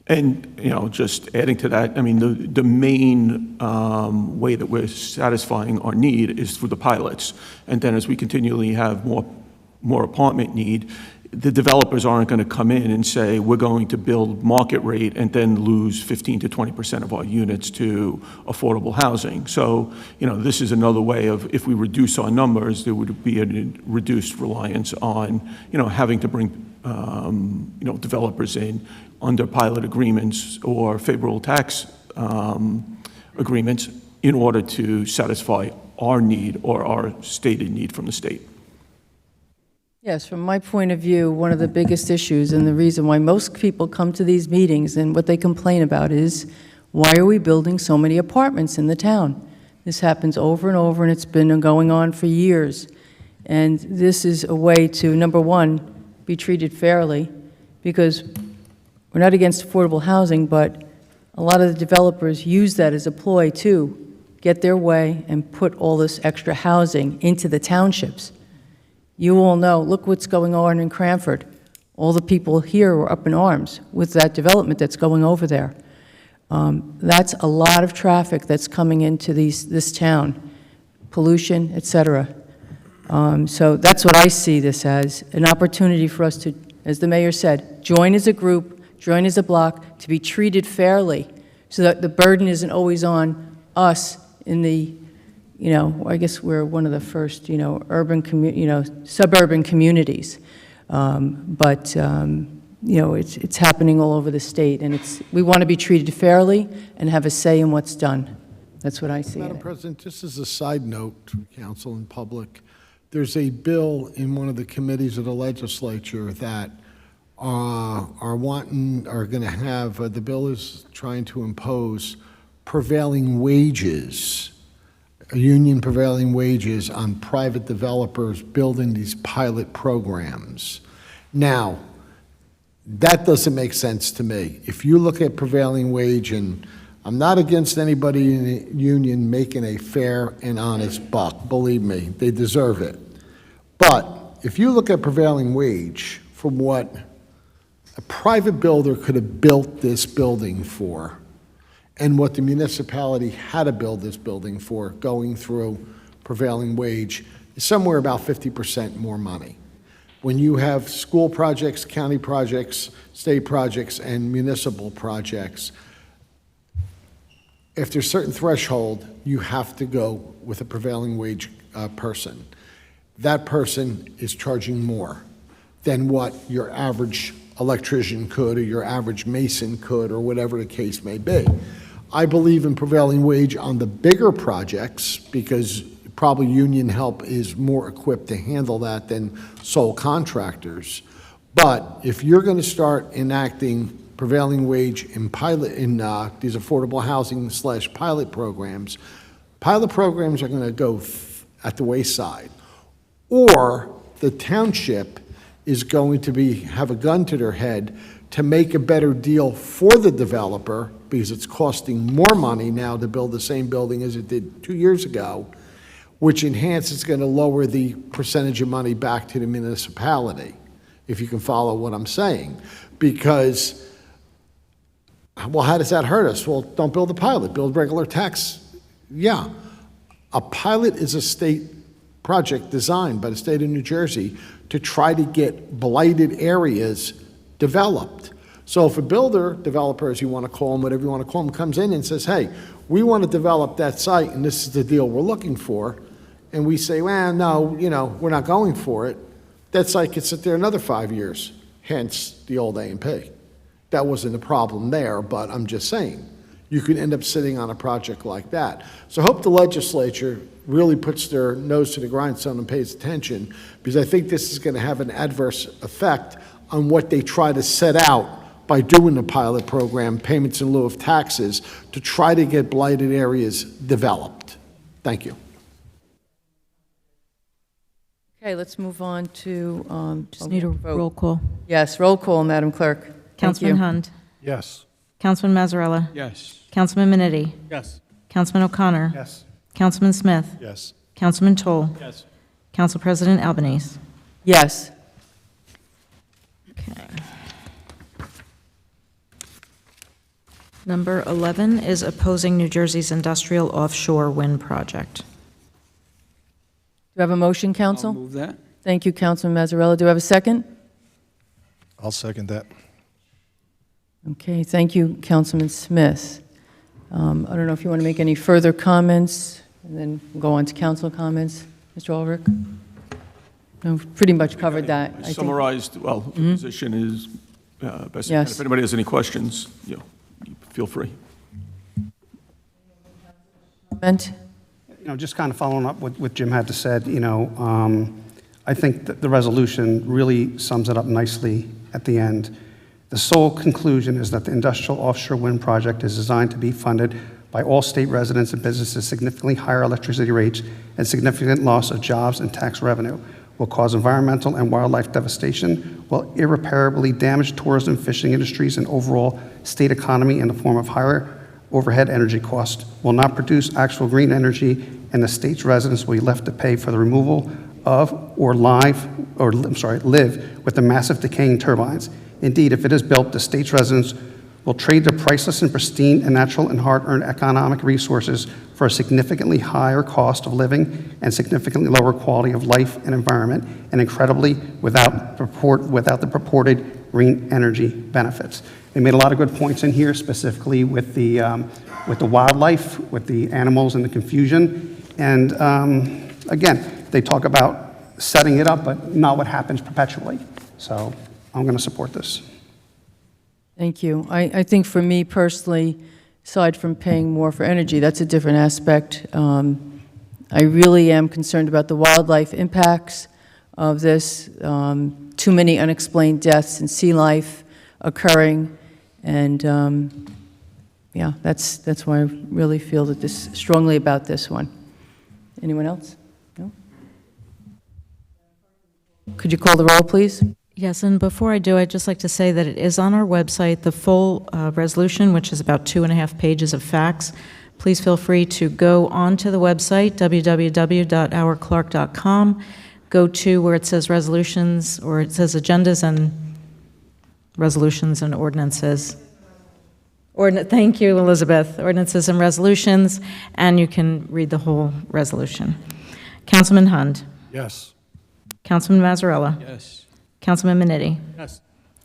Speaker 10: And, you know, just adding to that, I mean, the main way that we're satisfying our need is through the pilots. And then as we continually have more apartment need, the developers aren't going to come in and say, we're going to build market rate and then lose 15 to 20% of our units to affordable housing. So, you know, this is another way of, if we reduce our numbers, there would be a reduced reliance on, you know, having to bring, you know, developers in under pilot agreements or favorable tax agreements in order to satisfy our need or our stated need from the state.
Speaker 1: Yes, from my point of view, one of the biggest issues and the reason why most people come to these meetings and what they complain about is, why are we building so many apartments in the town? This happens over and over, and it's been going on for years. And this is a way to, number one, be treated fairly, because we're not against affordable housing, but a lot of the developers use that as a ploy to get their way and put all this extra housing into the townships. You all know, look what's going on in Cranford. All the people here are up in arms with that development that's going over there. That's a lot of traffic that's coming into this town, pollution, et cetera. So that's what I see this as, an opportunity for us to, as the mayor said, join as a group, join as a block, to be treated fairly, so that the burden isn't always on us in the, you know, I guess we're one of the first, you know, suburban communities. You know, it's happening all over the state, and we want to be treated fairly and have a say in what's done. That's what I see.
Speaker 4: Madam President, just as a side note, council and public, there's a bill in one of the committees of the legislature that the bill is trying to impose prevailing wages, union prevailing wages on private developers building these pilot programs. Now, that doesn't make sense to me. If you look at prevailing wage, and I'm not against anybody in the union making a fair and honest buck, believe me, they deserve it. But if you look at prevailing wage from what a private builder could have built this building for, and what the municipality had to build this building for, going through prevailing wage, is somewhere about 50% more money. When you have school projects, county projects, state projects, and municipal projects, if there's a certain threshold, you have to go with a prevailing wage person. That person is charging more than what your average electrician could, or your average mason could, or whatever the case may be. I believe in prevailing wage on the bigger projects, because probably union help is more equipped to handle that than sole contractors. But if you're going to start enacting prevailing wage in these affordable housing / pilot programs are going to go at the wayside. Or the township is going to have a gun to their head to make a better deal for the developer, because it's costing more money now to build the same building as it did 2 years ago, which it's going to lower the percentage of money back to the municipality, if you can follow what I'm saying. Because, well, how does that hurt us? Well, don't build a pilot, build regular tax. Yeah, a pilot is a state project designed by the state of New Jersey to try to get blighted areas developed. So if a builder, developer, as you want to call them, whatever you want to call them, comes in and says, hey, we want to develop that site, and this is the deal we're looking for, and we say, well, no, you know, we're not going for it, that site could sit there another 5 years, hence the old A&P. That wasn't a problem there, but I'm just saying, you could end up sitting on a project like that. So I hope the legislature really puts their nose to the grindstone and pays attention, because I think this is going to have an adverse effect on what they try to set out by doing the pilot program, payments in lieu of taxes, to try to get blighted areas developed. Thank you.
Speaker 1: Okay, let's move on to...
Speaker 2: Just need a
Speaker 1: vote.
Speaker 2: roll call.
Speaker 1: Yes, roll call, Madam Clerk. Thank
Speaker 2: Councilman
Speaker 1: you.
Speaker 2: Hund.
Speaker 3: Yes.
Speaker 2: Councilman Mazzarella.
Speaker 5: Yes.
Speaker 2: Councilman Minetti.
Speaker 6: Yes.
Speaker 2: Councilman O'Connor.
Speaker 7: Yes.
Speaker 2: Councilman Smith.
Speaker 8: Yes.
Speaker 2: Councilman Toll.
Speaker 9: Yes.
Speaker 2: Council President Albanese.
Speaker 1: Yes.
Speaker 2: Okay. Number 11 is opposing New Jersey's industrial offshore wind project.
Speaker 1: Do you have a motion,
Speaker 5: I'll
Speaker 1: Council?
Speaker 5: move that.
Speaker 1: Thank you, Councilman Mazzarella. Do I have a second?
Speaker 8: I'll second that.
Speaker 1: Okay, thank you, Councilman Smith. I don't know if you want to make any further comments, and then we'll go on to council comments. Mr. Ulrich? No, we've pretty much covered that, I think.
Speaker 10: Summarized, well, the position is best.
Speaker 1: Yes.
Speaker 10: If anybody has any questions, feel free.
Speaker 1: Comment?
Speaker 7: Just kind of following up what Jim had to said, I think that the resolution really sums it up nicely at the end. The sole conclusion is that the industrial offshore wind project is designed to be funded by all state residents and businesses. Significantly higher electricity rates and significant loss of jobs and tax revenue will cause environmental and wildlife devastation, will irreparably damage tourism, fishing industries, and overall state economy in the form of higher overhead energy costs, will not produce actual green energy, and the state's residents will be left to pay for the removal of or live with the massive decaying turbines. Indeed, if it is built, the state's residents will trade their priceless and pristine and natural and hard-earned economic resources for a significantly higher cost of living and significantly lower quality of life and environment, and incredibly without the purported green energy benefits. They made a lot of good points in here, specifically with the wildlife, with the animals and the confusion. And again, they talk about setting it up, but not what happens perpetually. So I'm going to support this.
Speaker 1: Thank you. I think for me personally, aside from paying more for energy, that's a different aspect. I really am concerned about the wildlife impacts of this. Too many unexplained deaths in sea life occurring, and yeah, that's why I really feel that this strongly about this one. Anyone else? No? Could you call the roll, please?
Speaker 2: Yes, and before I do, I'd just like to say that it is on our website, the full resolution, which is about 2.5 pages of facts. Please feel free to go onto the website, www.ourclark.com, go to where it says resolutions, or it says agendas and resolutions and ordinances. Thank you, Elizabeth. Ordinances and resolutions, and you can read the whole resolution. Councilman Hund.
Speaker 3: Yes.
Speaker 2: Councilman Mazzarella.
Speaker 5: Yes.
Speaker 2: Councilman Minetti.
Speaker 6: Yes.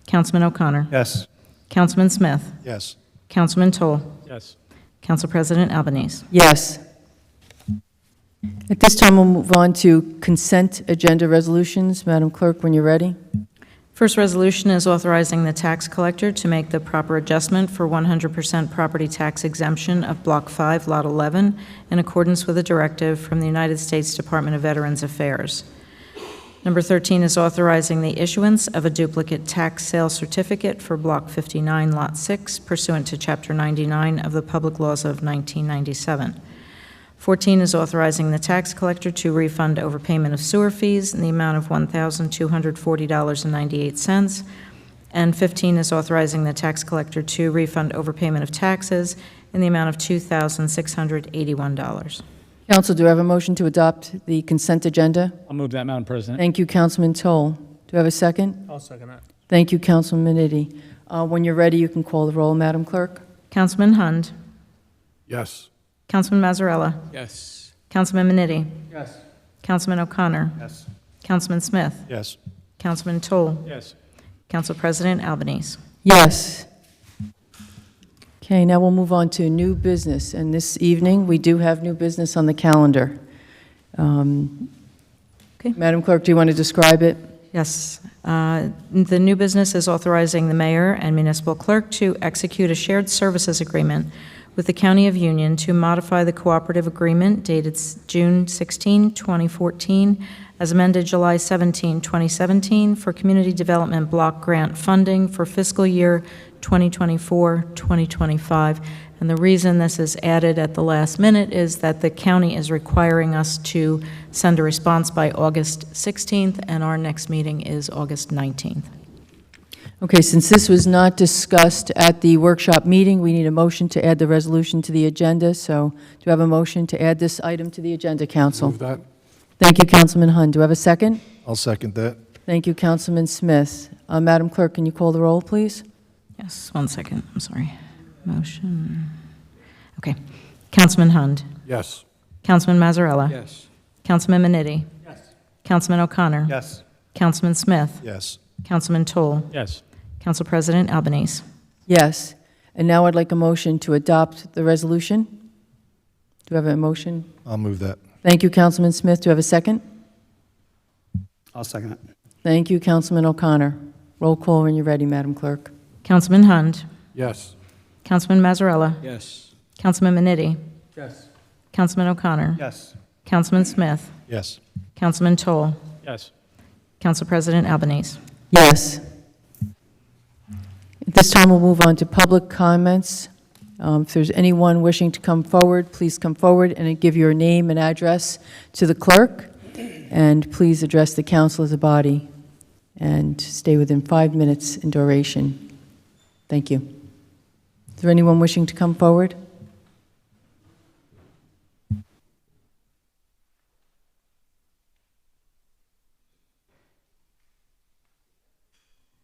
Speaker 2: Councilman O'Connor.
Speaker 7: Yes.
Speaker 2: Councilman Smith.
Speaker 8: Yes.
Speaker 2: Councilman Toll.
Speaker 9: Yes.
Speaker 2: Council President Albanese.
Speaker 1: Yes. At this time, we'll move on to consent agenda resolutions. Madam Clerk, when you're ready.
Speaker 2: First resolution is authorizing the tax collector to make the proper adjustment for 100% property tax exemption of Block 5, Lot 11, in accordance with a directive from the United States Department of Veterans Affairs. Number 13 is authorizing the issuance of a duplicate tax sale certificate for Block 59, Lot 6, pursuant to Chapter 99 of the Public Laws of 1997. 14 is authorizing the tax collector to refund overpayment of sewer fees in the amount of $1,240.98. And 15 is authorizing the tax collector to refund overpayment of taxes in the amount of $2,681.
Speaker 1: Council, do I have a motion to adopt the consent agenda?
Speaker 9: I'll move that, Madam President.
Speaker 1: Thank you, Councilman Toll. Do I have a second?
Speaker 6: I'll second that.
Speaker 1: Thank you, Councilman Minetti. When you're ready, you can call the roll, Madam Clerk.
Speaker 2: Councilman Hund.
Speaker 3: Yes.
Speaker 2: Councilman Mazzarella.
Speaker 5: Yes.
Speaker 2: Councilman Minetti.
Speaker 5: Yes.
Speaker 2: Councilman O'Connor.
Speaker 5: Yes.
Speaker 2: Councilman Smith.
Speaker 8: Yes.
Speaker 2: Councilman Toll.
Speaker 9: Yes.
Speaker 2: Council President Albanese.
Speaker 1: Yes. Okay, now we'll move on to new business. And this evening, we do have new business on the calendar.
Speaker 2: Okay.
Speaker 1: Madam Clerk, do you want to describe it?
Speaker 2: Yes. The new business is authorizing the mayor and municipal clerk to execute a shared services agreement with the County of Union to modify the cooperative agreement dated June 16, 2014, as amended July 17, 2017, for community development block grant funding for fiscal year 2024-2025. And the reason this is added at the last minute is that the county is requiring us to send a response by August 16th, and our next meeting is August 19th.
Speaker 1: Okay, since this was not discussed at the workshop meeting, we need a motion to add the resolution to the agenda. So do you have a motion to add this item to the agenda, Council?
Speaker 3: Move that.
Speaker 1: Thank you, Councilman Hund. Do I have a second?
Speaker 8: I'll second that.
Speaker 1: Thank you, Councilman Smith. Madam Clerk, can you call the roll, please?
Speaker 2: Yes, one second, I'm sorry. Motion. Okay. Councilman Hund.
Speaker 3: Yes.
Speaker 2: Councilman Mazzarella.
Speaker 5: Yes.
Speaker 2: Councilman Manitti.
Speaker 5: Yes.
Speaker 2: Councilman O'Connor.
Speaker 5: Yes.
Speaker 2: Councilman Smith.
Speaker 8: Yes.
Speaker 2: Councilman Toole.
Speaker 9: Yes.
Speaker 2: Council President Albanese.
Speaker 1: Yes. And now I'd like a motion to adopt the resolution. Do I have a motion?
Speaker 8: I'll move that.
Speaker 1: Thank you, Councilman Smith. Do I have a second?
Speaker 7: I'll second it.
Speaker 1: Thank you, Councilman O'Connor. Roll call when you're ready, Madam Clerk.
Speaker 2: Councilman Hund.
Speaker 3: Yes.
Speaker 2: Councilman Mazzarella.
Speaker 5: Yes.
Speaker 2: Councilman Manitti.
Speaker 5: Yes.
Speaker 2: Councilman O'Connor.
Speaker 5: Yes.
Speaker 2: Councilman Smith.
Speaker 8: Yes.
Speaker 2: Councilman Toole.
Speaker 9: Yes.
Speaker 2: Council President Albanese.
Speaker 1: Yes. At this time, we'll move on to public comments. If there's anyone wishing to come forward, please come forward and give your name and address to the clerk. And please address the council as a body and stay within 5 minutes in duration. Thank you. Is there anyone wishing to come forward?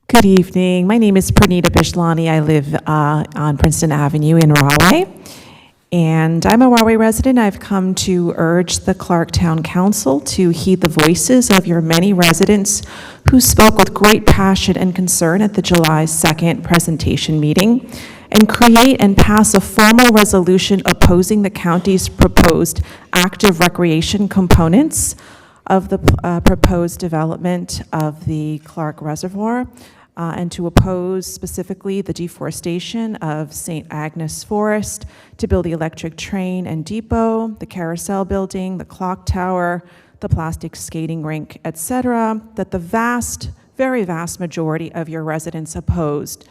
Speaker 13: Good evening. My name is Pranita Bishlani. I live on Princeton Avenue in Rahway, and I'm a Rahway resident. I've come to urge the Clark Town Council to heed the voices of your many residents who spoke with great passion and concern at the July 2nd presentation meeting, and create and pass a formal resolution opposing the county's proposed active recreation components of the proposed development of the Clark Reservoir, and to oppose specifically the deforestation of St. Agnes Forest, to build the electric train and depot, the carousel building, the clock tower, the plastic skating rink, etc., that the vast, very vast majority of your residents opposed,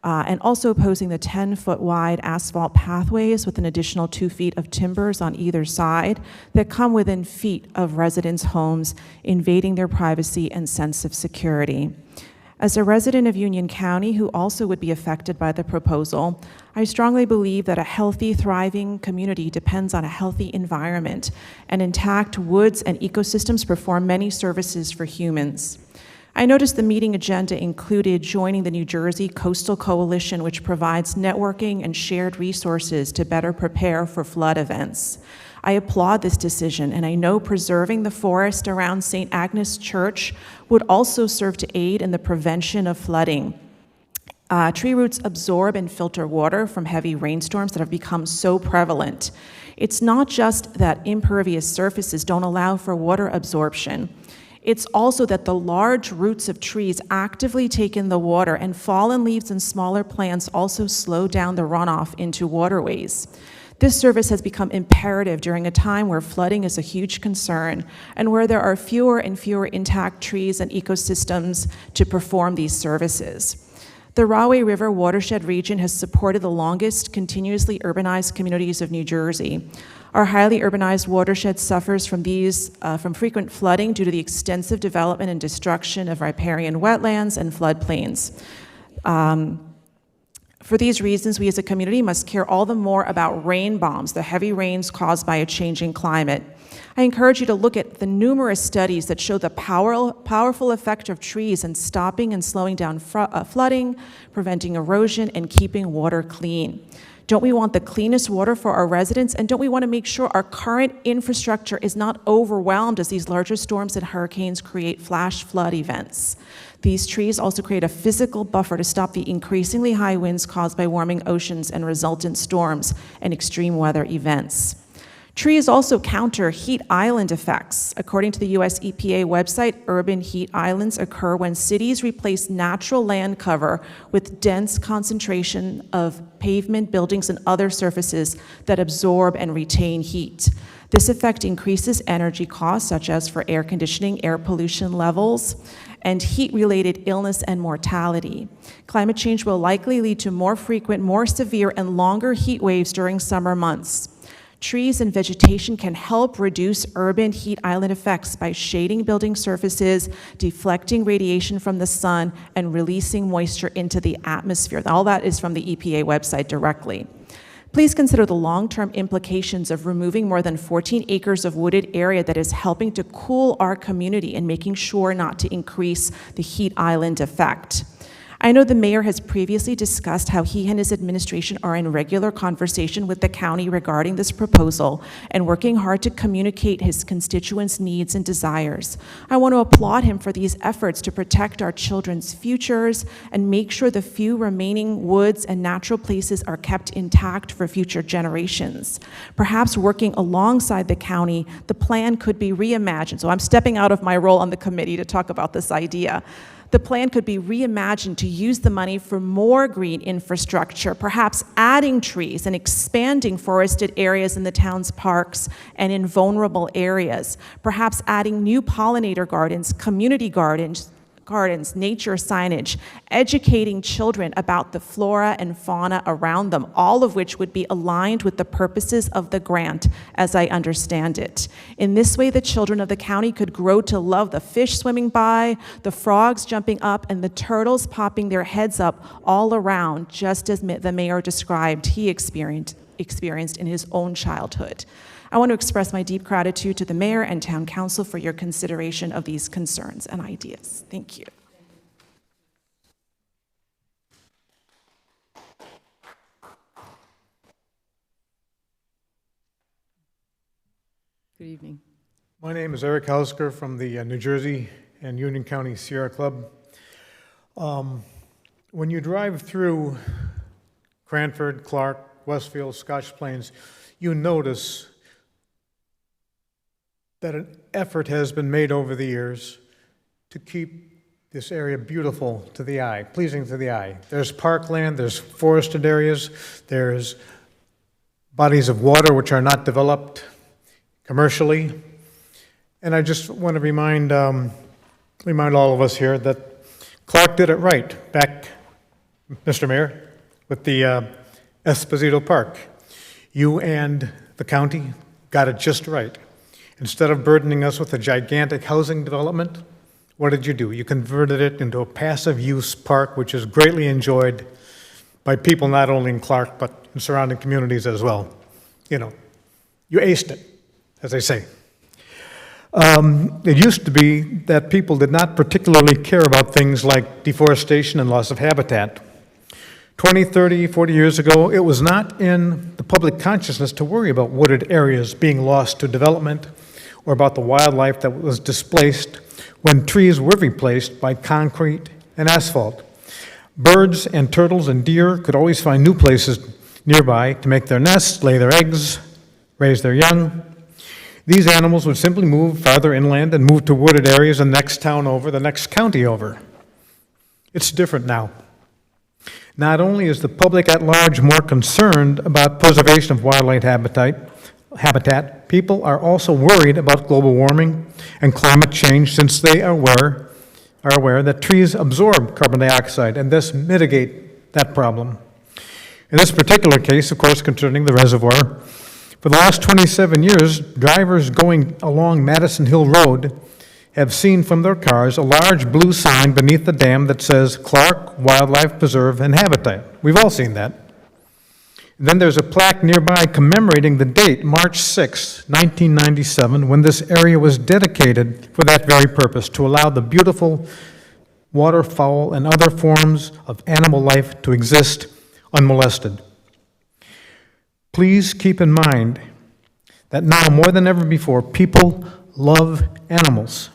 Speaker 13: and also opposing the 10-foot wide asphalt pathways with an additional 2 feet of timbers on either side that come within feet of residents' homes, invading their privacy and sense of security. As a resident of Union County who also would be affected by the proposal, I strongly believe that a healthy, thriving community depends on a healthy environment, and intact woods and ecosystems perform many services for humans. I noticed the meeting agenda included joining the New Jersey Coastal Coalition, which provides networking and shared resources to better prepare for flood events. I applaud this decision, and I know preserving the forest around St. Agnes Church would also serve to aid in the prevention of flooding. Tree roots absorb and filter water from heavy rainstorms that have become so prevalent. It's not just that impervious surfaces don't allow for water absorption. It's also that the large roots of trees actively take in the water, and fallen leaves and smaller plants also slow down the runoff into waterways. This service has become imperative during a time where flooding is a huge concern and where there are fewer and fewer intact trees and ecosystems to perform these services. The Rahway River watershed region has supported the longest continuously urbanized communities of New Jersey. Our highly urbanized watershed suffers from frequent flooding due to the extensive development and destruction of riparian wetlands and floodplains. For these reasons, we as a community must care all the more about rain bombs, the heavy rains caused by a changing climate. I encourage you to look at the numerous studies that show the powerful effect of trees in stopping and slowing down flooding, preventing erosion, and keeping water clean. Don't we want the cleanest water for our residents? And don't we want to make sure our current infrastructure is not overwhelmed as these larger storms and hurricanes create flash flood events? These trees also create a physical buffer to stop the increasingly high winds caused by warming oceans and resultant storms and extreme weather events. Trees also counter heat island effects. According to the US EPA website, urban heat islands occur when cities replace natural land cover with dense concentration of pavement, buildings, and other surfaces that absorb and retain heat. This effect increases energy costs, such as for air conditioning, air pollution levels, and heat-related illness and mortality. Climate change will likely lead to more frequent, more severe, and longer heat waves during summer months. Trees and vegetation can help reduce urban heat island effects by shading building surfaces, deflecting radiation from the sun, and releasing moisture into the atmosphere. All that is from the EPA website directly. Please consider the long-term implications of removing more than 14 acres of wooded area that is helping to cool our community and making sure not to increase the heat island effect. I know the mayor has previously discussed how he and his administration are in regular conversation with the county regarding this proposal and working hard to communicate his constituents' needs and desires. I want to applaud him for these efforts to protect our children's futures and make sure the few remaining woods and natural places are kept intact for future generations. Perhaps working alongside the county, the plan could be reimagined. So I'm stepping out of my role on the committee to talk about this idea. The plan could be reimagined to use the money for more green infrastructure, perhaps adding trees and expanding forested areas in the town's parks and in vulnerable areas, perhaps adding new pollinator gardens, community gardens, nature signage, educating children about the flora and fauna around them, all of which would be aligned with the purposes of the grant, as I understand it. In this way, the children of the county could grow to love the fish swimming by, the frogs jumping up, and the turtles popping their heads up all around, just as the mayor described he experienced in his own childhood. I want to express my deep gratitude to the mayor and town council for your consideration of these concerns and ideas. Thank you.
Speaker 1: Good evening.
Speaker 14: My name is Eric Hausker from the New Jersey and Union County Sierra Club. When you drive through Cranford, Clark, Westfield, Scotch Plains, you notice that an effort has been made over the years to keep this area beautiful to the eye, pleasing to the eye. There's parkland, there's forested areas, there's bodies of water which are not developed commercially. And I just want to remind all of us here that Clark did it right back, Mr. Mayor, with the Esposito Park. You and the county got it just right. Instead of burdening us with a gigantic housing development, what did you do? You converted it into a passive use park, which is greatly enjoyed by people not only in Clark, but in surrounding communities as well. You know, you aced it, as they say. It used to be that people did not particularly care about things like deforestation and loss of habitat. 20, 30, 40 years ago, it was not in the public consciousness to worry about wooded areas being lost to development or about the wildlife that was displaced when trees were replaced by concrete and asphalt. Birds and turtles and deer could always find new places nearby to make their nests, lay their eggs, raise their young. These animals would simply move farther inland and move to wooded areas the next town over, the next county over. It's different now. Not only is the public at large more concerned about preservation of wildlife habitat, people are also worried about global warming and climate change since they are aware that trees absorb carbon dioxide and thus mitigate that problem. In this particular case, of course, concerning the reservoir, for the last 27 years, drivers going along Madison Hill Road have seen from their cars a large blue sign beneath the dam that says Clark Wildlife Preserve and Habitat. We've all seen that. And then there's a plaque nearby commemorating the date, March 6, 1997, when this area was dedicated for that very purpose, to allow the beautiful waterfowl and other forms of animal life to exist unmolested. Please keep in mind that now more than ever before, people love animals.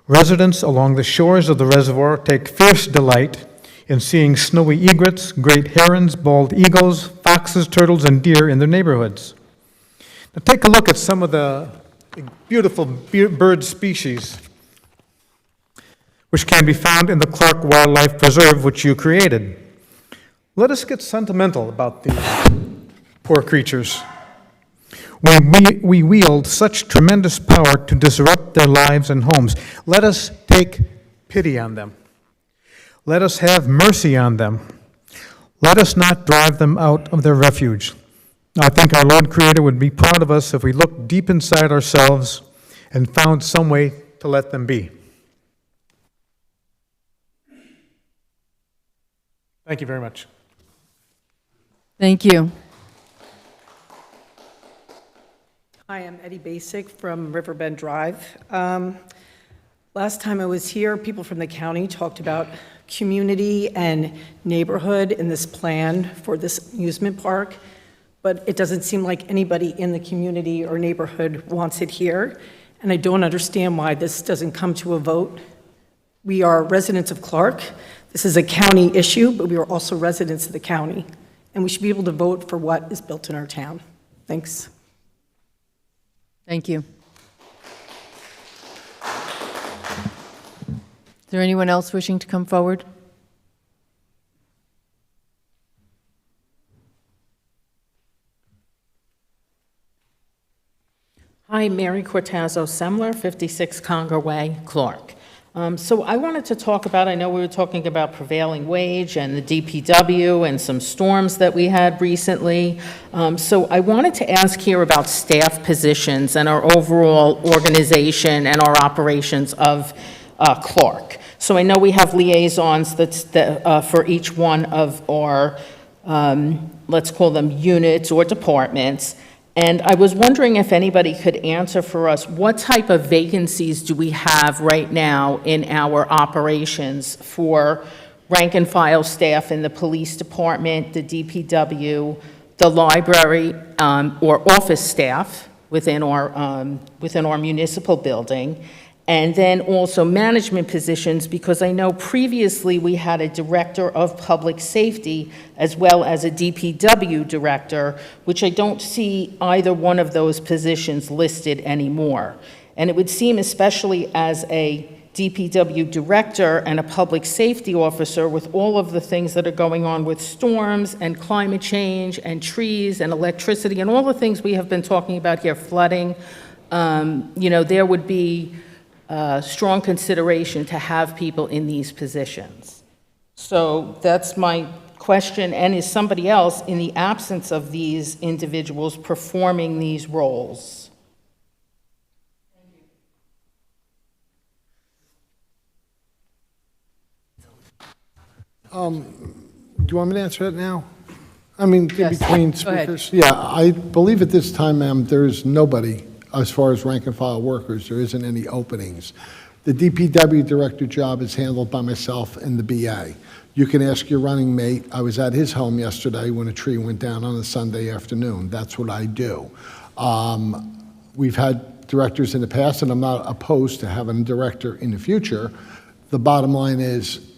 Speaker 14: Residents along the shores of the reservoir take fierce delight in seeing snowy egrets, great herons, bald eagles, foxes, turtles, and deer in their neighborhoods. Now take a look at some of the beautiful bird species which can be found in the Clark Wildlife Preserve, which you created. Let us get sentimental about these poor creatures. We wield such tremendous power to disrupt their lives and homes. Let us take pity on them. Let us have mercy on them. Let us not drive them out of their refuge. I think our Lord Creator would be proud of us if we looked deep inside ourselves and found some way to let them be. Thank you very much.
Speaker 1: Thank you.
Speaker 15: Hi, I'm Eddie Basic from Riverbend Drive. Last time I was here, people from the county talked about community and neighborhood in this plan for this amusement park, but it doesn't seem like anybody in the community or neighborhood wants it here, and I don't understand why this doesn't come to a vote. We are residents of Clark. This is a county issue, but we are also residents of the county, and we should be able to vote for what is built in our town. Thanks.
Speaker 1: Thank you. Is there anyone else wishing to come forward?
Speaker 11: Hi, Mary Cortazzo Semler, 56 Conger Way, Clark. So I wanted to talk about, I know we were talking about prevailing wage and the DPW and some storms that we had recently. So I wanted to ask here about staff positions and our overall organization and our operations of Clark. So I know we have liaisons for each one of our, let's call them units or departments. And I was wondering if anybody could answer for us, what type of vacancies do we have right now in our operations for rank and file staff in the police department, the DPW, the library, or office staff within our municipal building? And then also management positions, because I know previously we had a director of public safety as well as a DPW director, which I don't see either one of those positions listed anymore. And it would seem, especially as a DPW director and a public safety officer, with all of the things that are going on with storms and climate change and trees and electricity and all the things we have been talking about here, flooding, there would be strong consideration to have people in these positions. So that's my question. And is somebody else, in the absence of these individuals, performing these roles?
Speaker 4: Do you want me to answer that now? I mean,
Speaker 1: Yes.
Speaker 4: between
Speaker 1: Go ahead.
Speaker 4: speakers? Yeah, I believe at this time, ma'am, there's nobody. As far as rank and file workers, there isn't any openings. The DPW director job is handled by myself and the BA. You can ask your running mate. I was at his home yesterday when a tree went down on a Sunday afternoon. That's what I do. We've had directors in the past, and I'm not opposed to having a director in the future. The bottom line is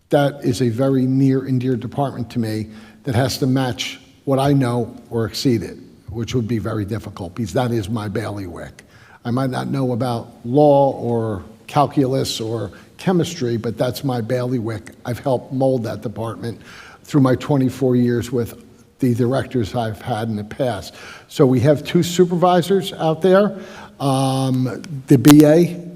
Speaker 4: that is a very near and dear department to me that has to match what I know or exceed it, which would be very difficult because that is my bailiwick. I might not know about law or calculus or chemistry, but that's my bailiwick. I've helped mold that department through my 24 years with the directors I've had in the past. So we have 2 supervisors out there. The BA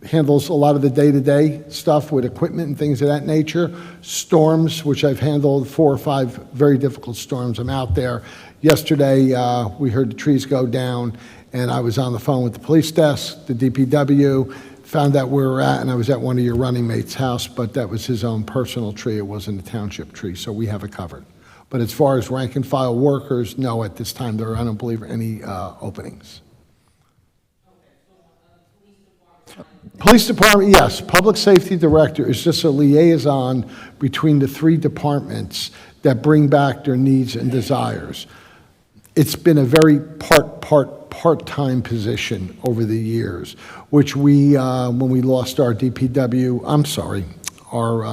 Speaker 4: handles a lot of the day-to-day stuff with equipment and things of that nature. Storms, which I've handled 4 or 5 very difficult storms. I'm out there. Yesterday, we heard the trees go down, and I was on the phone with the police desk, the DPW, found out where we're at, and I was at one of your running mates' house, but that was his own personal tree. It wasn't a township tree, so we have it covered. But as far as rank and file workers, no, at this time, there are, I don't believe, any openings. Police department, yes. Public safety director is just a liaison between the 3 departments that bring back their needs and desires. It's been a very part-time position over the years, which we, when we lost our DPW, our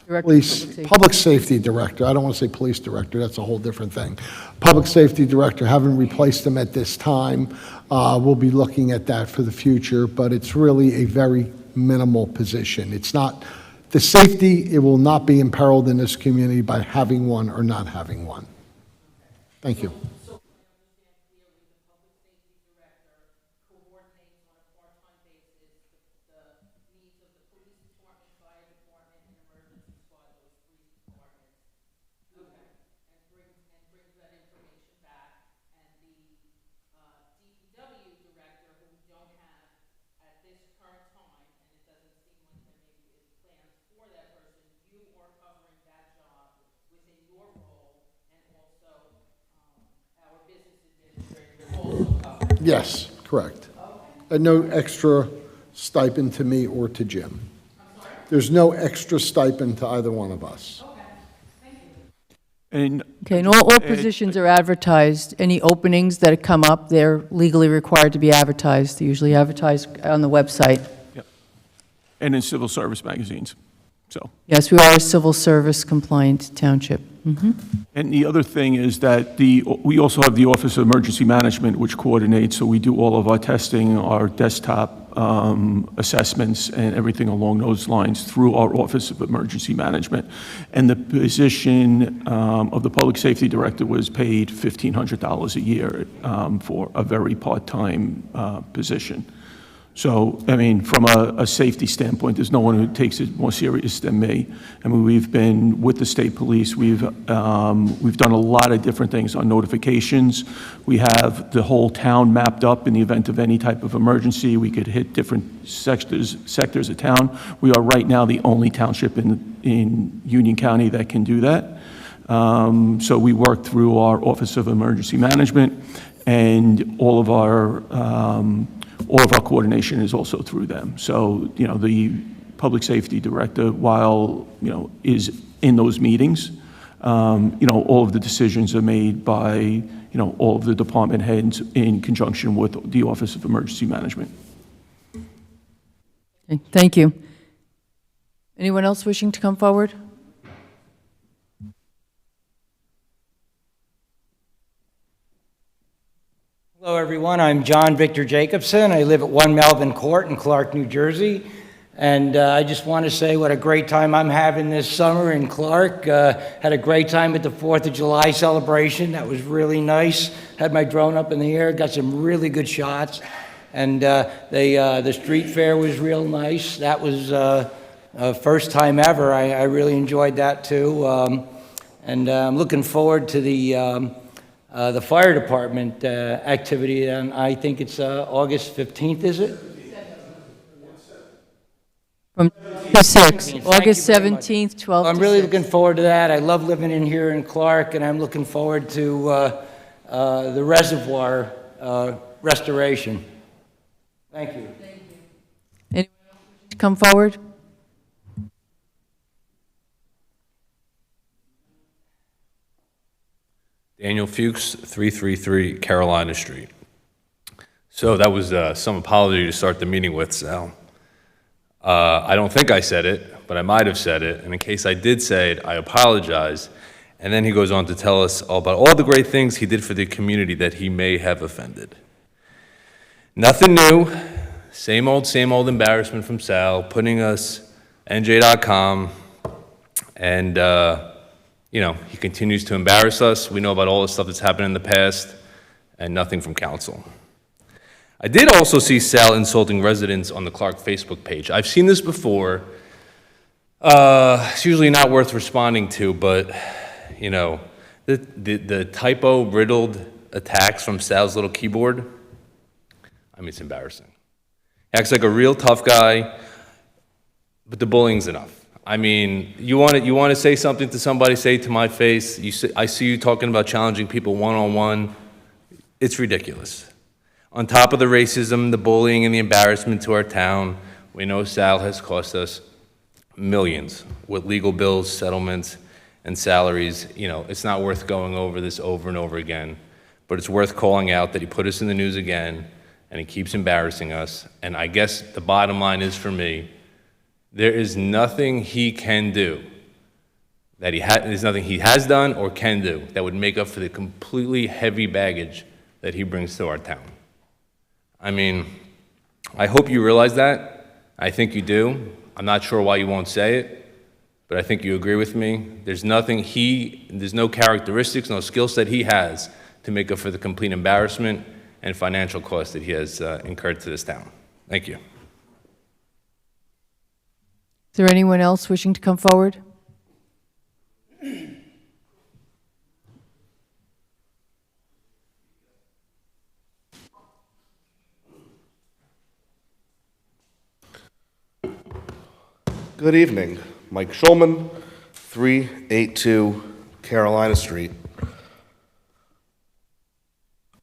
Speaker 1: Director of
Speaker 4: Police,
Speaker 1: Public Safety.
Speaker 4: Public Safety Director, I don't want to say Police Director, that's a whole different thing. Public Safety Director, haven't replaced him at this time. We'll be looking at that for the future, but it's really a very minimal position. It's not, the safety, it will not be imperiled in this community by having one or not having one. Thank you. Yes, correct. And no extra stipend to me or to Jim. There's no extra stipend to either one of us.
Speaker 10: And
Speaker 1: Okay, and all positions are advertised. Any openings that come up, they're legally required to be advertised. They're usually advertised on the website.
Speaker 10: and in civil service magazines. So.
Speaker 1: Yes, we are a civil service compliant township.
Speaker 10: And the other thing is that we also have the Office of Emergency Management, which coordinates, so we do all of our testing, our desktop assessments, and everything along those lines through our Office of Emergency Management. And the position of the Public Safety Director was paid $1,500 a year for a very part-time position. So, I mean, from a safety standpoint, there's no one who takes it more serious than me. I mean, we've been with the state police. We've done a lot of different things on notifications. We have the whole town mapped up in the event of any type of emergency. We could hit different sectors of town. We are right now the only township in Union County that can do that. So we work through our Office of Emergency Management, and all of our coordination is also through them. So, you know, the Public Safety Director, while, you know, is in those meetings, you know, all of the decisions are made by, you know, all of the department heads in conjunction with the Office of Emergency Management.
Speaker 1: Okay, thank you. Anyone else wishing to come forward?
Speaker 16: Hello, everyone. I'm John Victor Jacobson. I live at 1 Melvin Court in Clark, New Jersey. And I just want to say what a great time I'm having this summer in Clark. Had a great time at the 4th of July celebration. That was really nice. Had my drone up in the air, got some really good shots. And the street fair was real nice. That was first time ever. I really enjoyed that, too. And I'm looking forward to the fire department activity, and I think it's August 15th, is it?
Speaker 1: From 6, August 17th, 12th.
Speaker 16: I'm really looking forward to that. I love living in here in Clark, and I'm looking forward to the reservoir restoration. Thank you.
Speaker 1: Anyone else to come forward?
Speaker 17: Daniel Fuchs, 333 Carolina Street. So that was some apology to start the meeting with, Sal. I don't think I said it, but I might have said it. And in case I did say it, I apologize. And then he goes on to tell us all about all the great things he did for the community that he may have offended. Nothing new. Same old embarrassment from Sal, putting us NJ.com, and you know, he continues to embarrass us. We know about all the stuff that's happened in the past, and nothing from council. I did also see Sal insulting residents on the Clark Facebook page. I've seen this before. It's usually not worth responding to, but, you know, the typo-riddled attacks from Sal's little keyboard, I mean, it's embarrassing. He acts like a real tough guy, but the bullying's enough. I mean, you want to say something to somebody, say it to my face. I see you talking about challenging people one-on-one. It's ridiculous. On top of the racism, the bullying, and the embarrassment to our town, we know Sal has cost us millions with legal bills, settlements, and salaries. You know, it's not worth going over this over and over again, but it's worth calling out that he put us in the news again, and he keeps embarrassing us. And I guess the bottom line is, for me, there is nothing he can do that there's nothing he has done or can do that would make up for the completely heavy baggage that he brings to our town. I mean, I hope you realize that. I think you do. I'm not sure why you won't say it, but I think you agree with me. There's no characteristics, no skill set he has to make up for the complete embarrassment and financial cost that he has incurred to this town. Thank you.
Speaker 1: Is there anyone else wishing to come forward?
Speaker 18: Good evening. Mike Schulman, 382 Carolina Street.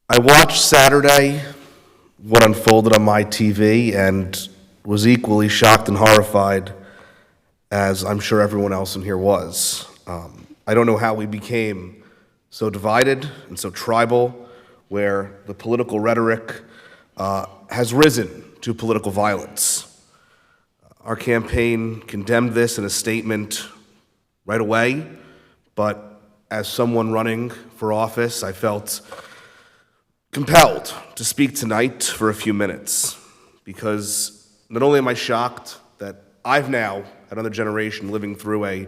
Speaker 18: I watched Saturday what unfolded on my TV and was equally shocked and horrified as I'm sure everyone else in here was. I don't know how we became so divided and so tribal, where the political rhetoric has risen to political violence. Our campaign condemned this in a statement right away, but as someone running for office, I felt compelled to speak tonight for a few minutes, because not only am I shocked that I've now, another generation, living through a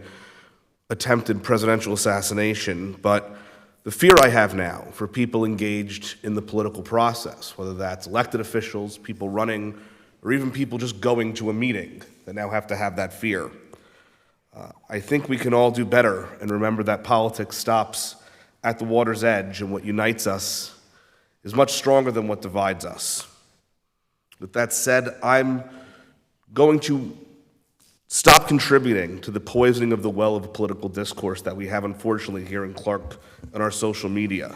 Speaker 18: attempted presidential assassination, but the fear I have now for people engaged in the political process, whether that's elected officials, people running, or even people just going to a meeting that now have to have that fear. I think we can all do better and remember that politics stops at the water's edge, and what unites us is much stronger than what divides us. With that said, I'm going to stop contributing to the poisoning of the well of political discourse that we have, unfortunately, here in Clark on our social media.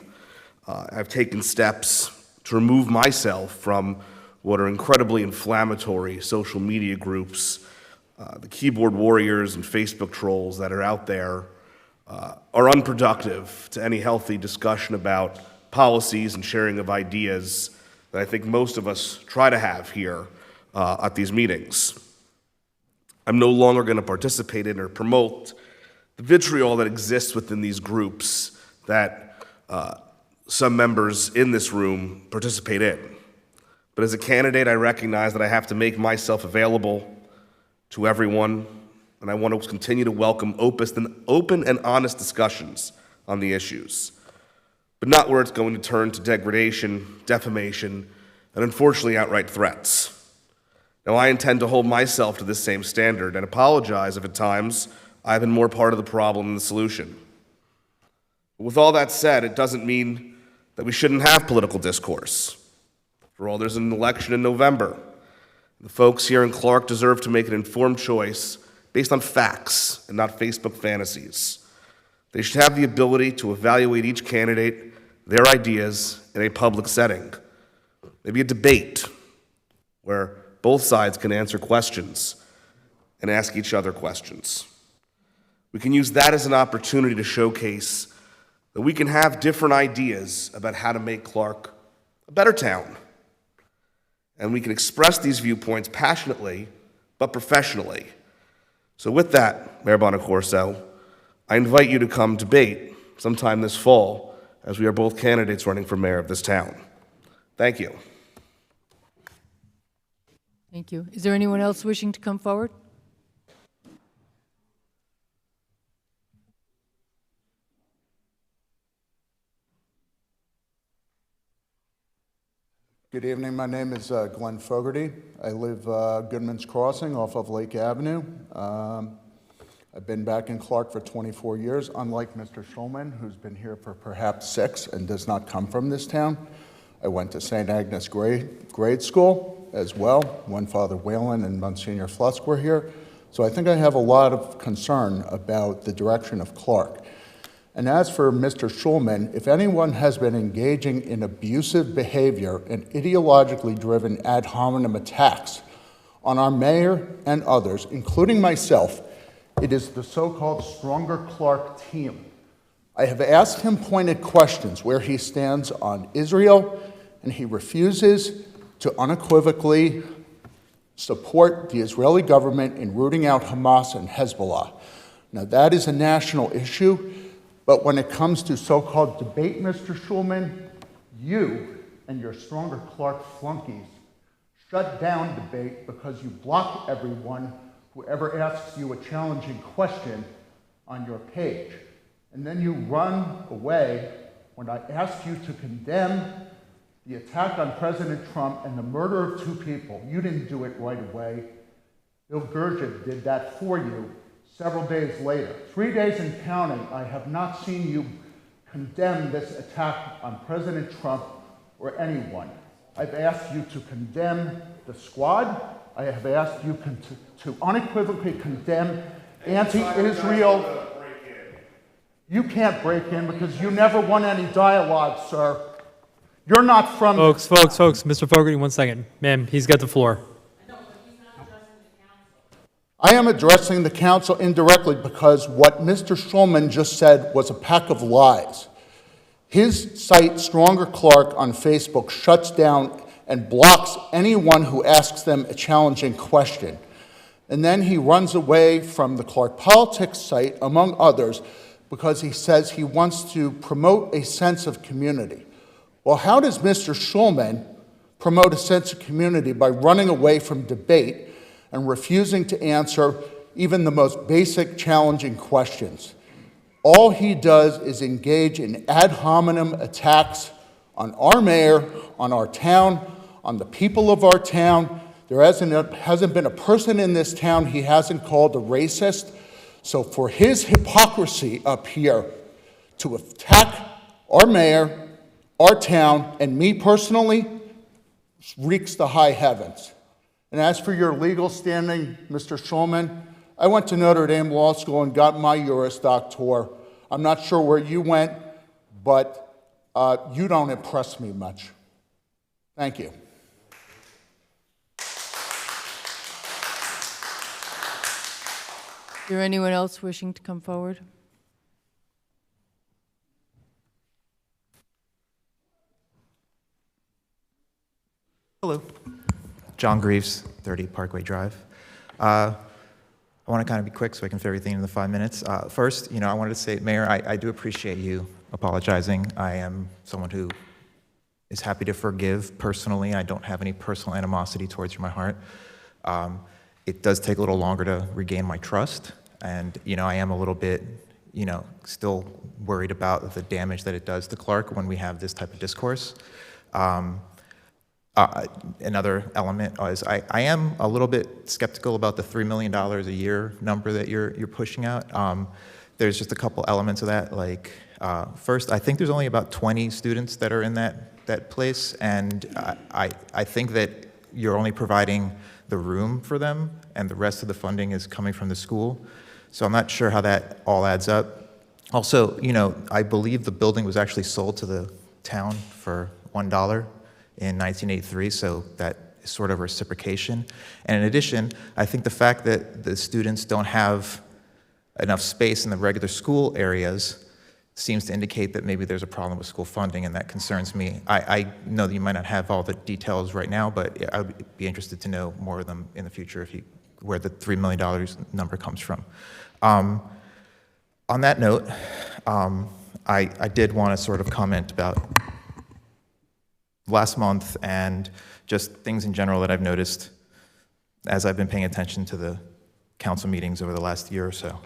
Speaker 18: I've taken steps to remove myself from what are incredibly inflammatory social media groups. The keyboard warriors and Facebook trolls that are out there are unproductive to any healthy discussion about policies and sharing of ideas that I think most of us try to have here at these meetings. I'm no longer going to participate in or promote the vitriol that exists within these groups that some members in this room participate in. But as a candidate, I recognize that I have to make myself available to everyone, and I want to continue to welcome open and honest discussions on the issues, but not where it's going to turn to degradation, defamation, and unfortunately outright threats. Now, I intend to hold myself to this same standard and apologize if at times I've been more part of the problem than the solution. But with all that said, it doesn't mean that we shouldn't have political discourse. For all, there's an election in November. The folks here in Clark deserve to make an informed choice based on facts and not Facebook fantasies. They should have the ability to evaluate each candidate, their ideas, in a public setting. Maybe a debate where both sides can answer questions and ask each other questions. We can use that as an opportunity to showcase that we can have different ideas about how to make Clark a better town. And we can express these viewpoints passionately, but professionally. So with that, Mayor Bonacorso, I invite you to come debate sometime this fall, as we are both candidates running for mayor of this town. Thank you.
Speaker 1: Thank you. Is there anyone else wishing to come forward?
Speaker 19: Good evening. My name is Glenn Fogarty. I live Goodman's Crossing off of Lake Avenue. I've been back in Clark for 24 years, unlike Mr. Schulman, who's been here for perhaps 6 and does not come from this town. I went to St. Agnes grade school as well, when Father Whalen and Monsignor Flusk were here. So I think I have a lot of concern about the direction of Clark. And as for Mr. Schulman, if anyone has been engaging in abusive behavior and ideologically driven ad hominem attacks on our mayor and others, including myself, it is the so-called Stronger Clark team. I have asked him pointed questions where he stands on Israel, and he refuses to unequivocally support the Israeli government in rooting out Hamas and Hezbollah. Now, that is a national issue, but when it comes to so-called debate, Mr. Schulman, you and your stronger Clark flunkies shut down debate because you block everyone who ever asks you a challenging question on your page. And then you run away when I ask you to condemn the attack on President Trump and the murder of 2 people. You didn't do it right away. Bill Gurjev did that for you several days later. 3 days and counting, I have not seen you condemn this attack on President Trump or anyone. I've asked you to condemn the squad. I have asked you to unequivocally condemn anti-Israel. You can't break in because you never won any dialogue, sir. You're not from...
Speaker 9: Folks, Mr. Fogarty, 1 second. Ma'am, he's got the floor.
Speaker 19: I am addressing the council indirectly because what Mr. Schulman just said was a pack of lies. His site, Stronger Clark, on Facebook shuts down and blocks anyone who asks them a challenging question. And then he runs away from the Clark Politics site, among others, because he says he wants to promote a sense of community. Well, how does Mr. Schulman promote a sense of community by running away from debate and refusing to answer even the most basic challenging questions? All he does is engage in ad hominem attacks on our mayor, on our town, on the people of our town. There hasn't been a person in this town he hasn't called a racist. So for his hypocrisy up here to attack our mayor, our town, and me personally, reeks the high heavens. And as for your legal standing, Mr. Schulman, I went to Notre Dame Law School and got my Juris Doctor. I'm not sure where you went, but you don't impress me much. Thank you.
Speaker 1: Is there anyone else wishing to come forward?
Speaker 12: Hello. John Greaves, 30 Parkway Drive. I want to kind of be quick so I can fit everything in the 5 minutes. First, I wanted to say, Mayor, I do appreciate you apologizing. I am someone who is happy to forgive personally. I don't have any personal animosity towards you in my heart. It does take a little longer to regain my trust, and I am a little bit, still worried about the damage that it does to Clark when we have this type of discourse. Another element is I am a little bit skeptical about the $3 million a year number that you're pushing out. There's just a couple elements of that. Like first, I think there's only about 20 students that are in that place, and I think that you're only providing the room for them, and the rest of the funding is coming from the school. So I'm not sure how that all adds up. Also, I believe the building was actually sold to the town for $1 in 1983, so that is sort of reciprocation. And in addition, I think the fact that the students don't have enough space in the regular school areas seems to indicate that maybe there's a problem with school funding, and that concerns me. I know that you might not have all the details right now, but I would be interested to know more of them in the future, where the $3 million number comes from. On that note, I did want to sort of comment about last month and just things in general that I've noticed as I've been paying attention to the council meetings over the last year or so.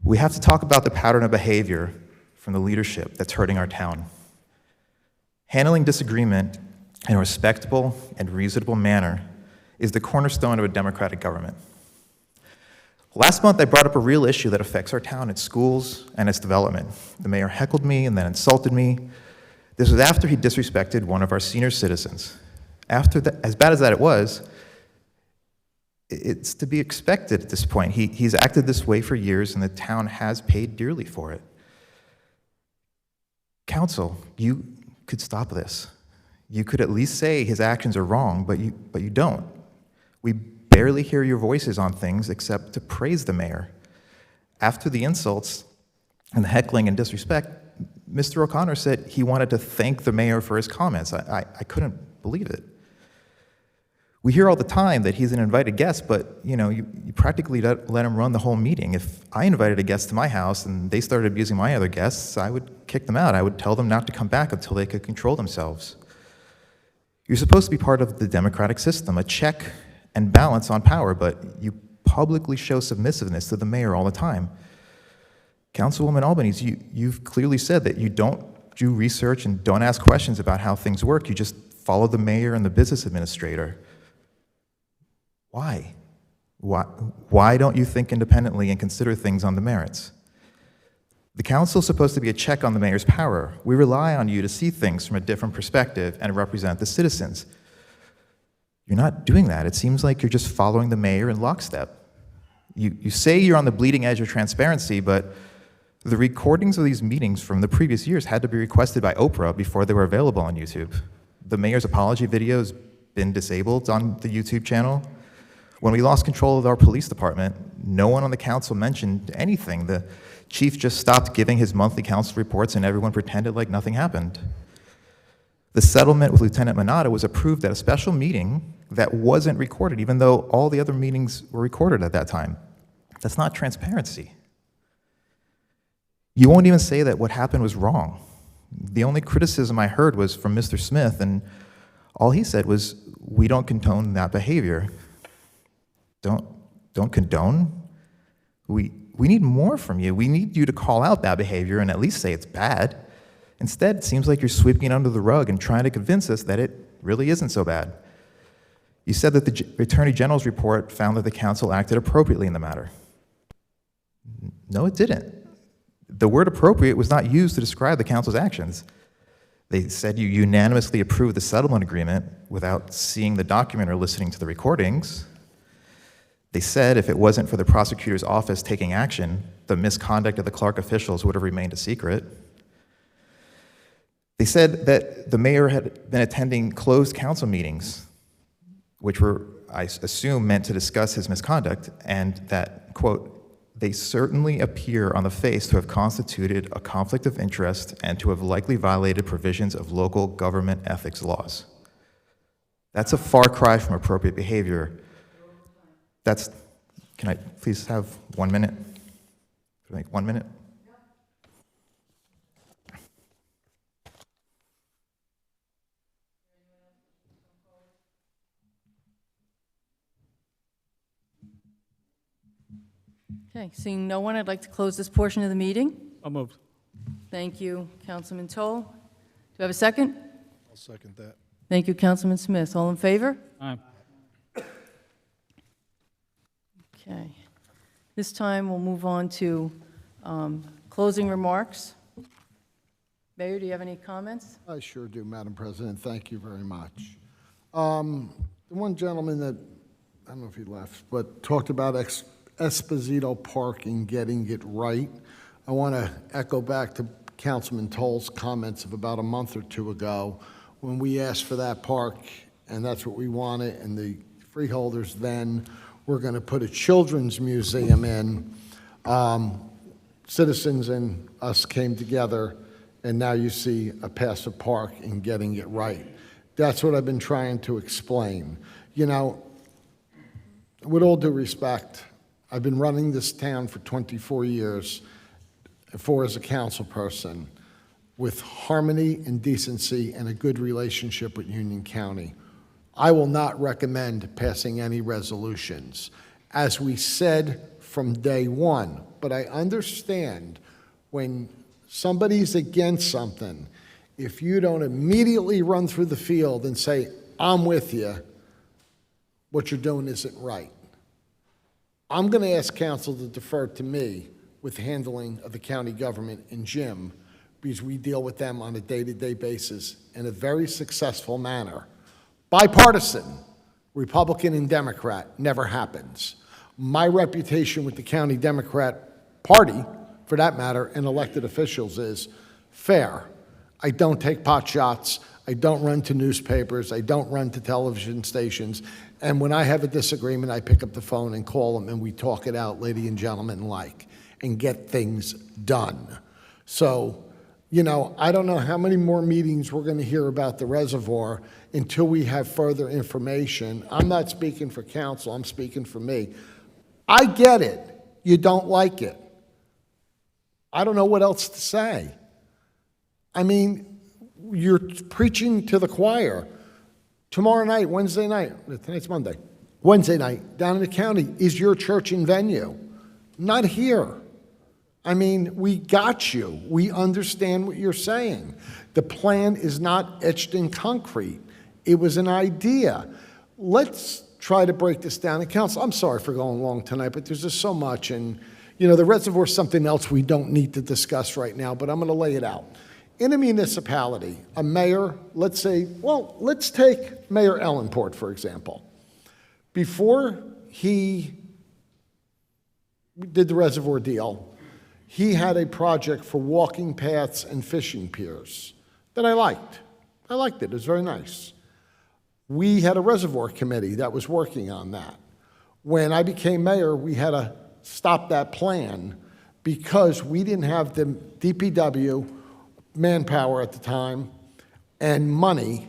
Speaker 12: We have to talk about the pattern of behavior from the leadership that's hurting our town. Handling disagreement in a respectable and reasonable manner is the cornerstone of a democratic government. Last month, I brought up a real issue that affects our town, its schools, and its development. The mayor heckled me and then insulted me. This was after he disrespected one of our senior citizens. After that, as bad as that it was, it's to be expected at this point. He's acted this way for years, and the town has paid dearly for it. Council, you could stop this. You could at least say his actions are wrong, but you don't. We barely hear your voices on things except to praise the mayor. After the insults and the heckling and disrespect, Mr. O'Connor said he wanted to thank the mayor for his comments. I couldn't believe it. We hear all the time that he's an invited guest, but you practically let him run the whole meeting. If I invited a guest to my house and they started abusing my other guests, I would kick them out. I would tell them not to come back until they could control themselves. You're supposed to be part of the democratic system, a check and balance on power, but you publicly show submissiveness to the mayor all the time. Councilwoman Albanese, you've clearly said that you don't do research and don't ask questions about how things work. You just follow the mayor and the business administrator. Why? Why don't you think independently and consider things on the merits? The council is supposed to be a check on the mayor's power. We rely on you to see things from a different perspective and represent the citizens. You're not doing that. It seems like you're just following the mayor in lockstep. You say you're on the bleeding edge of transparency, but the recordings of these meetings from the previous years had to be requested by Oprah before they were available on YouTube. The mayor's apology video has been disabled on the YouTube channel. When we lost control of our police department, no one on the council mentioned anything. The chief just stopped giving his monthly council reports and everyone pretended like nothing happened. The settlement with Lieutenant Manata was approved at a special meeting that wasn't recorded, even though all the other meetings were recorded at that time. That's not transparency. You won't even say that what happened was wrong. The only criticism I heard was from Mr. Smith, and all he said was, we don't condone that behavior. Don't condone? We need more from you. We need you to call out bad behavior and at least say it's bad. Instead, it seems like you're sweeping it under the rug and trying to convince us that it really isn't so bad. You said that the Attorney General's report found that the council acted appropriately in the matter. No, it didn't. The word appropriate was not used to describe the council's actions. They said you unanimously approved the settlement agreement without seeing the document or listening to the recordings. They said if it wasn't for the prosecutor's office taking action, the misconduct of the Clark officials would have remained a secret. They said that the mayor had been attending closed council meetings, which were, I assume, meant to discuss his misconduct, and that, quote, they certainly appear on the face to have constituted a conflict of interest and to have likely violated provisions of local government ethics laws. That's a far cry from appropriate behavior. Can I please have 1 minute? Can I make 1 minute?
Speaker 1: Okay, seeing no one, I'd like to close this portion of the meeting.
Speaker 9: I'll move.
Speaker 1: Thank you, Councilman Toll. Do I have a second?
Speaker 8: I'll second that.
Speaker 1: Thank you, Councilman Smith. All in favor?
Speaker 9: Aye.
Speaker 1: Okay. This time, we'll move on to closing remarks. Mayor, do you have any comments?
Speaker 4: I sure do, Madam President. Thank you very much. The one gentleman that, I don't know if he left, but talked about Esposito Park and getting it right. I want to echo back to Councilman Toll's comments of about a month or two ago when we asked for that park, and that's what we wanted, and the freeholders then were going to put a children's museum in. Citizens and us came together, and now you see a passive park and getting it right. That's what I've been trying to explain. You know, with all due respect, I've been running this town for 24 years, 4 as a council person, with harmony and decency and a good relationship with Union County. I will not recommend passing any resolutions, as we said from day one. But I understand when somebody's against something, if you don't immediately run through the field and say, I'm with you, what you're doing isn't right. I'm going to ask council to defer to me with handling of the county government and Jim, because we deal with them on a day-to-day basis in a very successful manner. Bipartisan, Republican and Democrat, never happens. My reputation with the county Democrat Party, for that matter, and elected officials is fair. I don't take pot shots. I don't run to newspapers. I don't run to television stations. And when I have a disagreement, I pick up the phone and call them, and we talk it out, ladies and gentlemen, and get things done. So, I don't know how many more meetings we're going to hear about the reservoir until we have further information. I'm not speaking for council, I'm speaking for me. I get it. You don't like it. I don't know what else to say. I mean, you're preaching to the choir. Tomorrow night, Wednesday night, tonight's Monday, Wednesday night, down in the county is your church and venue, not here. I mean, we got you. We understand what you're saying. The plan is not etched in concrete. It was an idea. Let's try to break this down in council. I'm sorry for going long tonight, but there's just so much. And, the reservoir is something else we don't need to discuss right now, but I'm going to lay it out. In a municipality, a mayor, let's take Mayor Ellenport, for example. Before he did the reservoir deal, he had a project for walking paths and fishing piers that I liked. I liked it. It was very nice. We had a reservoir committee that was working on that. When I became mayor, we had to stop that plan because we didn't have the DPW manpower at the time and money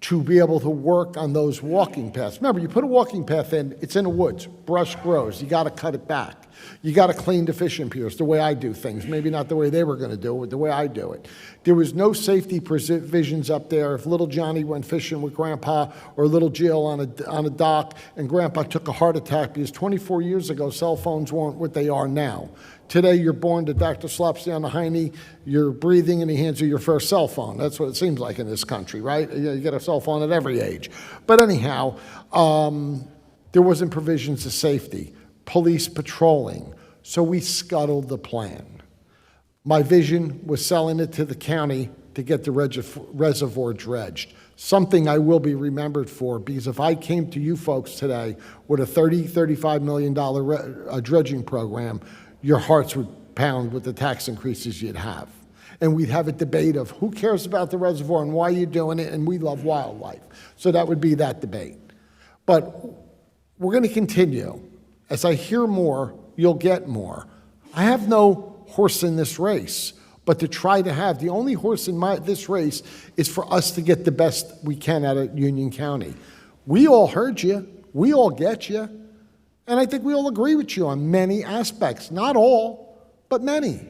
Speaker 4: to be able to work on those walking paths. Remember, you put a walking path in, it's in the woods, brush grows, you got to cut it back. You got to clean the fishing piers the way I do things, maybe not the way they were going to do it, but the way I do it. There was no safety provisions up there. If little Johnny went fishing with Grandpa or little Jill on a dock and Grandpa took a heart attack because 24 years ago, cell phones weren't what they are now. Today, you're born, the doctor slaps you on the hiney, you're breathing, and he hands you your first cell phone. That's what it seems like in this country, right? You get a cell phone at every age. But anyhow, there wasn't provisions of safety, police patrolling, so we scuttled the plan. My vision was selling it to the county to get the reservoir dredged, something I will be remembered for, because if I came to you folks today with a $35 million dredging program, your hearts would pound with the tax increases you'd have. And we'd have a debate of who cares about the reservoir and why you're doing it, and we love wildlife. So that would be that debate. But we're going to continue. As I hear more, you'll get more. I have no horse in this race, but to try to have, the only horse in this race is for us to get the best we can out of Union County. We all heard you. We all get you. And I think we all agree with you on many aspects. Not all, but many.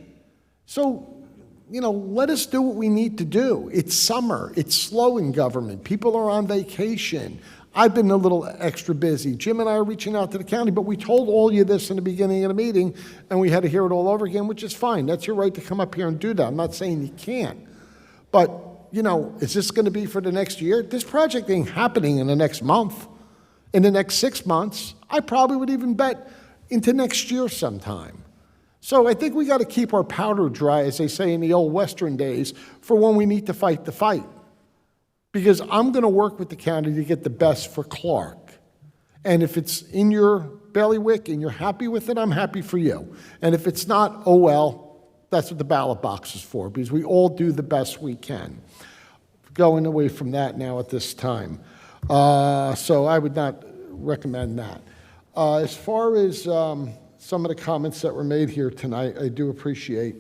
Speaker 4: So, let us do what we need to do. It's summer. It's slow in government. People are on vacation. I've been a little extra busy. Jim and I are reaching out to the county, but we told all you this in the beginning of the meeting, and we had to hear it all over again, which is fine. That's your right to come up here and do that. I'm not saying you can't. But, is this going to be for the next year? This project ain't happening in the next month. In the next 6 months, I probably would even bet into next year sometime. So I think we got to keep our powder dry, as they say in the old Western days, for when we need to fight the fight. Because I'm going to work with the county to get the best for Clark. And if it's in your bailiwick and you're happy with it, I'm happy for you. And if it's not, oh well, that's what the ballot box is for, because we all do the best we can. Going away from that now at this time. So I would not recommend that. As far as some of the comments that were made here tonight, I do appreciate.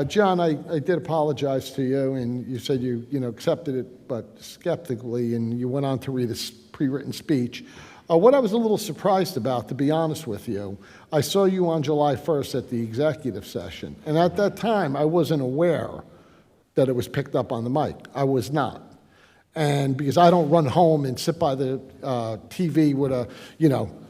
Speaker 4: John, I did apologize to you, and you said you accepted it, but skeptically, and you went on to read a pre-written speech. What I was a little surprised about, to be honest with you, I saw you on July 1st at the executive session, and at that time, I wasn't aware that it was picked up on the mic. I was not. And because I don't run home and sit by the TV with a,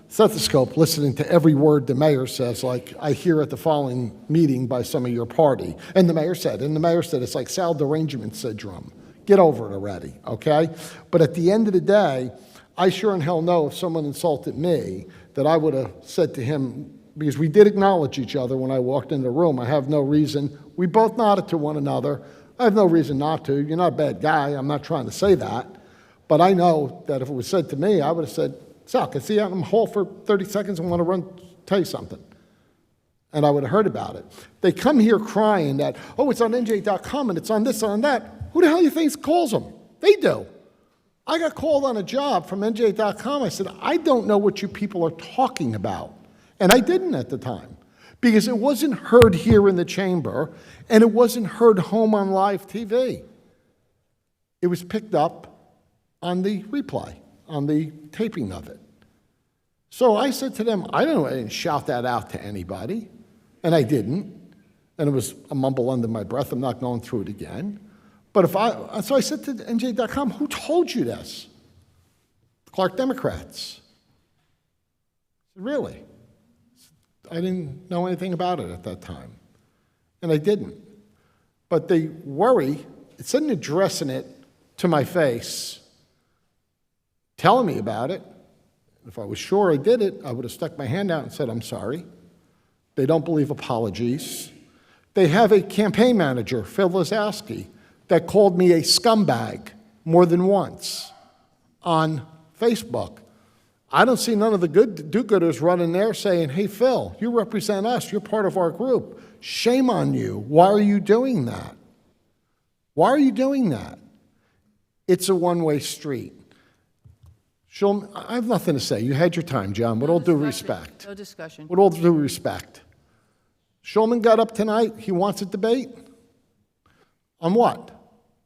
Speaker 4: stethoscope listening to every word the mayor says, like I hear at the following meeting by some of your party. And the mayor said, it's like Sal derangement syndrome. Get over it already, okay? But at the end of the day, I sure in hell know if someone insulted me that I would have said to him, because we did acknowledge each other when I walked in the room. I have no reason. We both nodded to one another. I have no reason not to. You're not a bad guy. I'm not trying to say that. But I know that if it was said to me, I would have said, Sal, can I see you out in the hall for 30 seconds and want to tell you something? And I would have heard about it. They come here crying that, oh, it's on NJ.com and it's on this and on that. Who the hell do you think calls them? They do. I got called on a job from NJ.com. I said, I don't know what you people are talking about. And I didn't at the time. because it wasn't heard here in the chamber, and it wasn't heard home on live TV. It was picked up on the replay, on the taping of it. So I said to them, I didn't shout that out to anybody, and I didn't. And it was a mumble under my breath. I'm not going through it again. But so I said to NJ.com, who told you this? The Clark Democrats. Really? I didn't know anything about it at that time. And I didn't. But they worry, instead of addressing it to my face, telling me about it, if I was sure I did it, I would have stuck my hand out and said, I'm sorry. They don't believe apologies. They have a campaign manager, Phil Lazowski, that called me a scumbag more than once on Facebook. I don't see none of the good do-gooders running there saying, hey, Phil, you represent us. You're part of our group. Shame on you. Why are you doing that? Why are you doing that? It's a one-way street. I have nothing to say. You had your time, John, with all due respect.
Speaker 1: No discussion.
Speaker 4: With all due respect. Shulman got up tonight. He wants a debate. On what?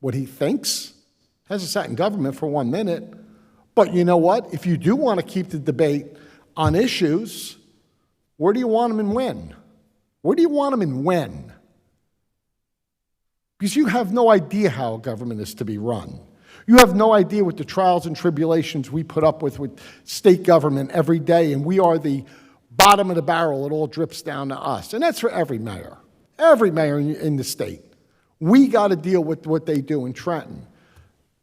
Speaker 4: What he thinks? Hasn't sat in government for 1 minute. But you know what? If you do want to keep the debate on issues, where do you want them and when? Where do you want them and when? Because you have no idea how government is to be run. You have no idea what the trials and tribulations we put up with state government every day, and we are the bottom of the barrel. It all drips down to us. And that's for every mayor in the state. We got to deal with what they do in Trenton.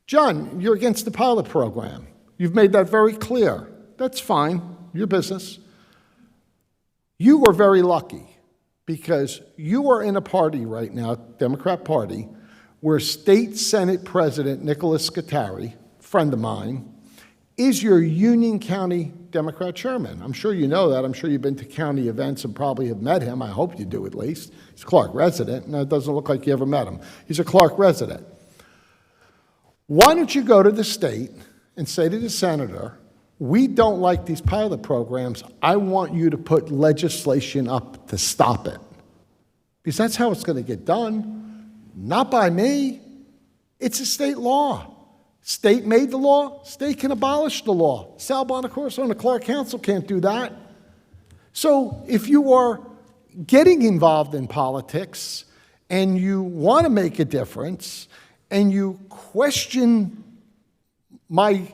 Speaker 4: John, you're against the pilot program. You've made that very clear. That's fine. Your business. You are very lucky because you are in a party right now, Democrat Party, where State Senate President Nicholas Scutari, friend of mine, is your Union County Democrat chairman. I'm sure you know that. I'm sure you've been to county events and probably have met him. I hope you do at least. He's a Clark resident, and it doesn't look like you ever met him. He's a Clark resident. Why don't you go to the state and say to the senator, we don't like these pilot programs. I want you to put legislation up to stop it. Because that's how it's going to get done. Not by me. It's a state law. State made the law. State can abolish the law. Sal Bonacorso and the Clark Council can't do that. So if you are getting involved in politics and you want to make a difference and you question my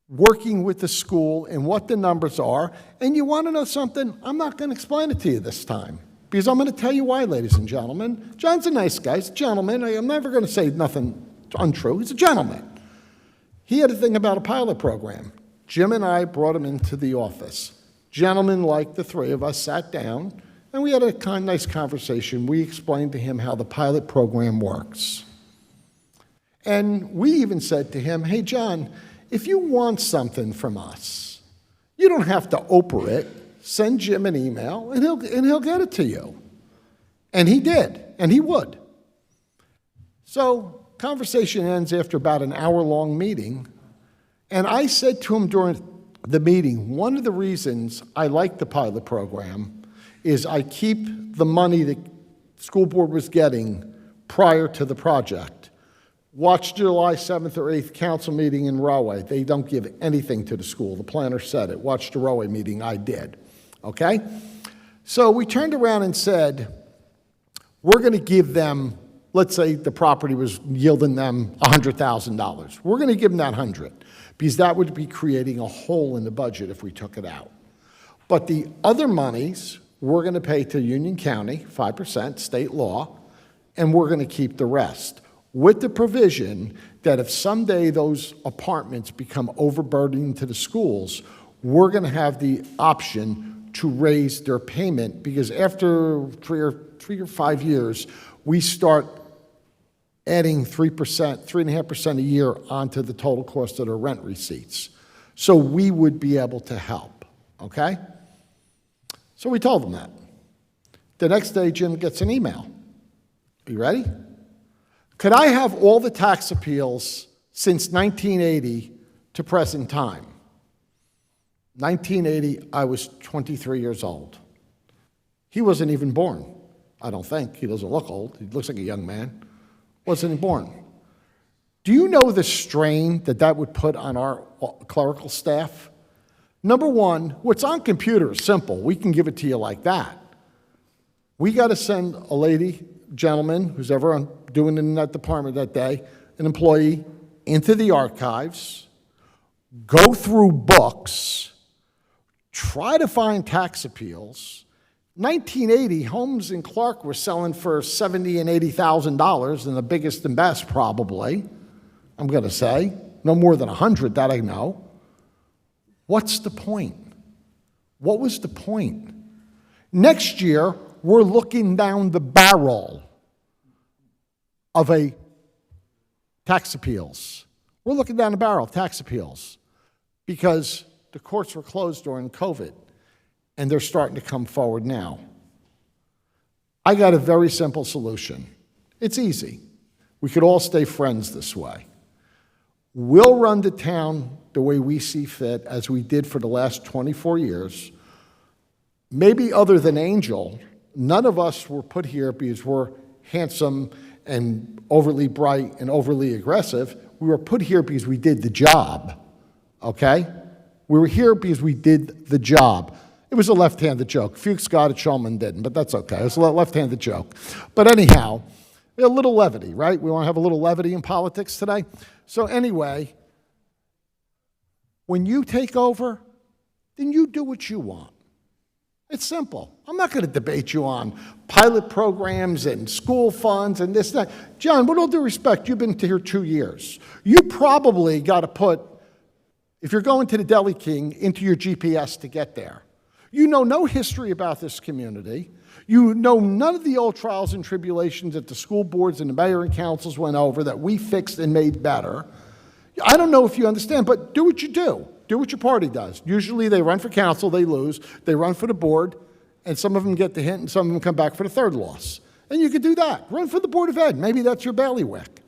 Speaker 4: working with the school and what the numbers are, and you want to know something, I'm not going to explain it to you this time. Because I'm going to tell you why, ladies and gentlemen. John's a nice guy. He's a gentleman. I'm never going to say nothing untrue. He's a gentleman. He had a thing about a pilot program. Jim and I brought him into the office. Gentlemen like the three of us sat down, and we had a nice conversation. We explained to him how the pilot program works. And we even said to him, hey, John, if you want something from us, you don't have to Oprah it. Send Jim an email, and he'll get it to you. And he did, and he would. So conversation ends after about an hour-long meeting, and I said to him during the meeting, one of the reasons I like the pilot program is I keep the money the school board was getting prior to the project. Watch July 7th or 8th council meeting in Rahway. They don't give anything to the school. The planner said it. Watch the Rahway meeting. I did. Okay? So we turned around and said, we're going to give them, let's say the property was yielding them $100,000. We're going to give them that 100 because that would be creating a hole in the budget if we took it out. But the other monies, we're going to pay to Union County, 5%, state law, and we're going to keep the rest with the provision that if someday those apartments become overburdening to the schools, we're going to have the option to raise their payment because after 3 or 5 years, we start adding 3%, 3.5% a year onto the total cost of their rent receipts. So we would be able to help, okay? So we told them that. The next day, Jim gets an email. Are you ready? Could I have all the tax appeals since 1980 to present time? 1980, I was 23 years old. He wasn't even born, I don't think. He doesn't look old. He looks like a young man. Wasn't even born. Do you know the strain that that would put on our clerical staff? Number one, what's on computer is simple. We can give it to you like that. We got to send a lady, gentleman, who's ever doing in that department that day, an employee, into the archives, go through books, try to find tax appeals. 1980, homes in Clark were selling for $70,000 and $80,000, and the biggest and best probably, I'm going to say. No more than 100, that I know. What's the point? What was the point? Next year, we're looking down the barrel of a tax appeals. We're looking down the barrel of tax appeals because the courts were closed during COVID, and they're starting to come forward now. I got a very simple solution. It's easy. We could all stay friends this way. We'll run the town the way we see fit, as we did for the last 24 years. Maybe other than Angel, none of us were put here because we're handsome and overly bright and overly aggressive. We were put here because we did the job, okay? We were here because we did the job. It was a left-handed joke. Fuchs got it, Shulman didn't, but that's okay. It was a left-handed joke. But anyhow, a little levity, right? We want to have a little levity in politics today. So anyway, when you take over, then you do what you want. It's simple. I'm not going to debate you on pilot programs and school funds and this, that. John, with all due respect, you've been here 2 years. You probably got to put, if you're going to the Deli King, into your GPS to get there. You know no history about this community. You know none of the old trials and tribulations that the school boards and the mayor and councils went over that we fixed and made better. I don't know if you understand, but do what you do. Do what your party does. Usually they run for council, they lose. They run for the board, and some of them get the hint, and some of them come back for the third loss. And you could do that. Run for the Board of Ed. Maybe that's your bailiwick.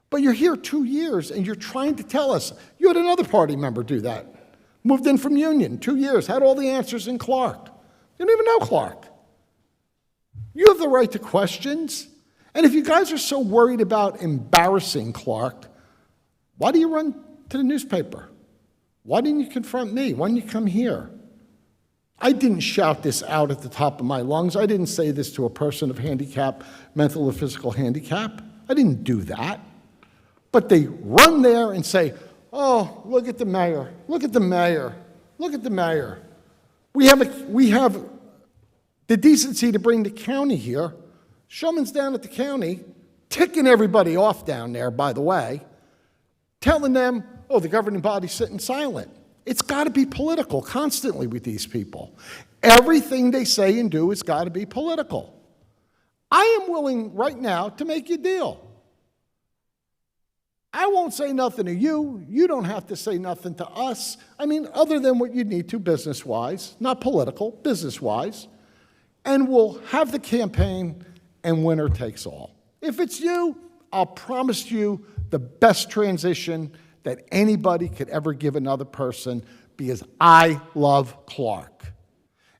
Speaker 4: But you're here 2 years, and you're trying to tell us. You had another party member do that. Moved in from Union, 2 years, had all the answers in Clark. You don't even know Clark. You have the right to questions. And if you guys are so worried about embarrassing Clark, why do you run to the newspaper? Why didn't you confront me? Why didn't you come here? I didn't shout this out at the top of my lungs. I didn't say this to a person of handicap, mental or physical handicap. I didn't do that. But they run there and say, oh, look at the mayor. Look at the mayor. Look at the mayor. We have the decency to bring the county here. Shulman's down at the county, ticking everybody off down there, by the way, telling them, oh, the governing body's sitting silent. It's got to be political constantly with these people. Everything they say and do has got to be political. I am willing right now to make you a deal. I won't say nothing to you. You don't have to say nothing to us. I mean, other than what you need to business-wise, not political, business-wise. And we'll have the campaign, and winner takes all. If it's you, I'll promise you the best transition that anybody could ever give another person, because I love Clark.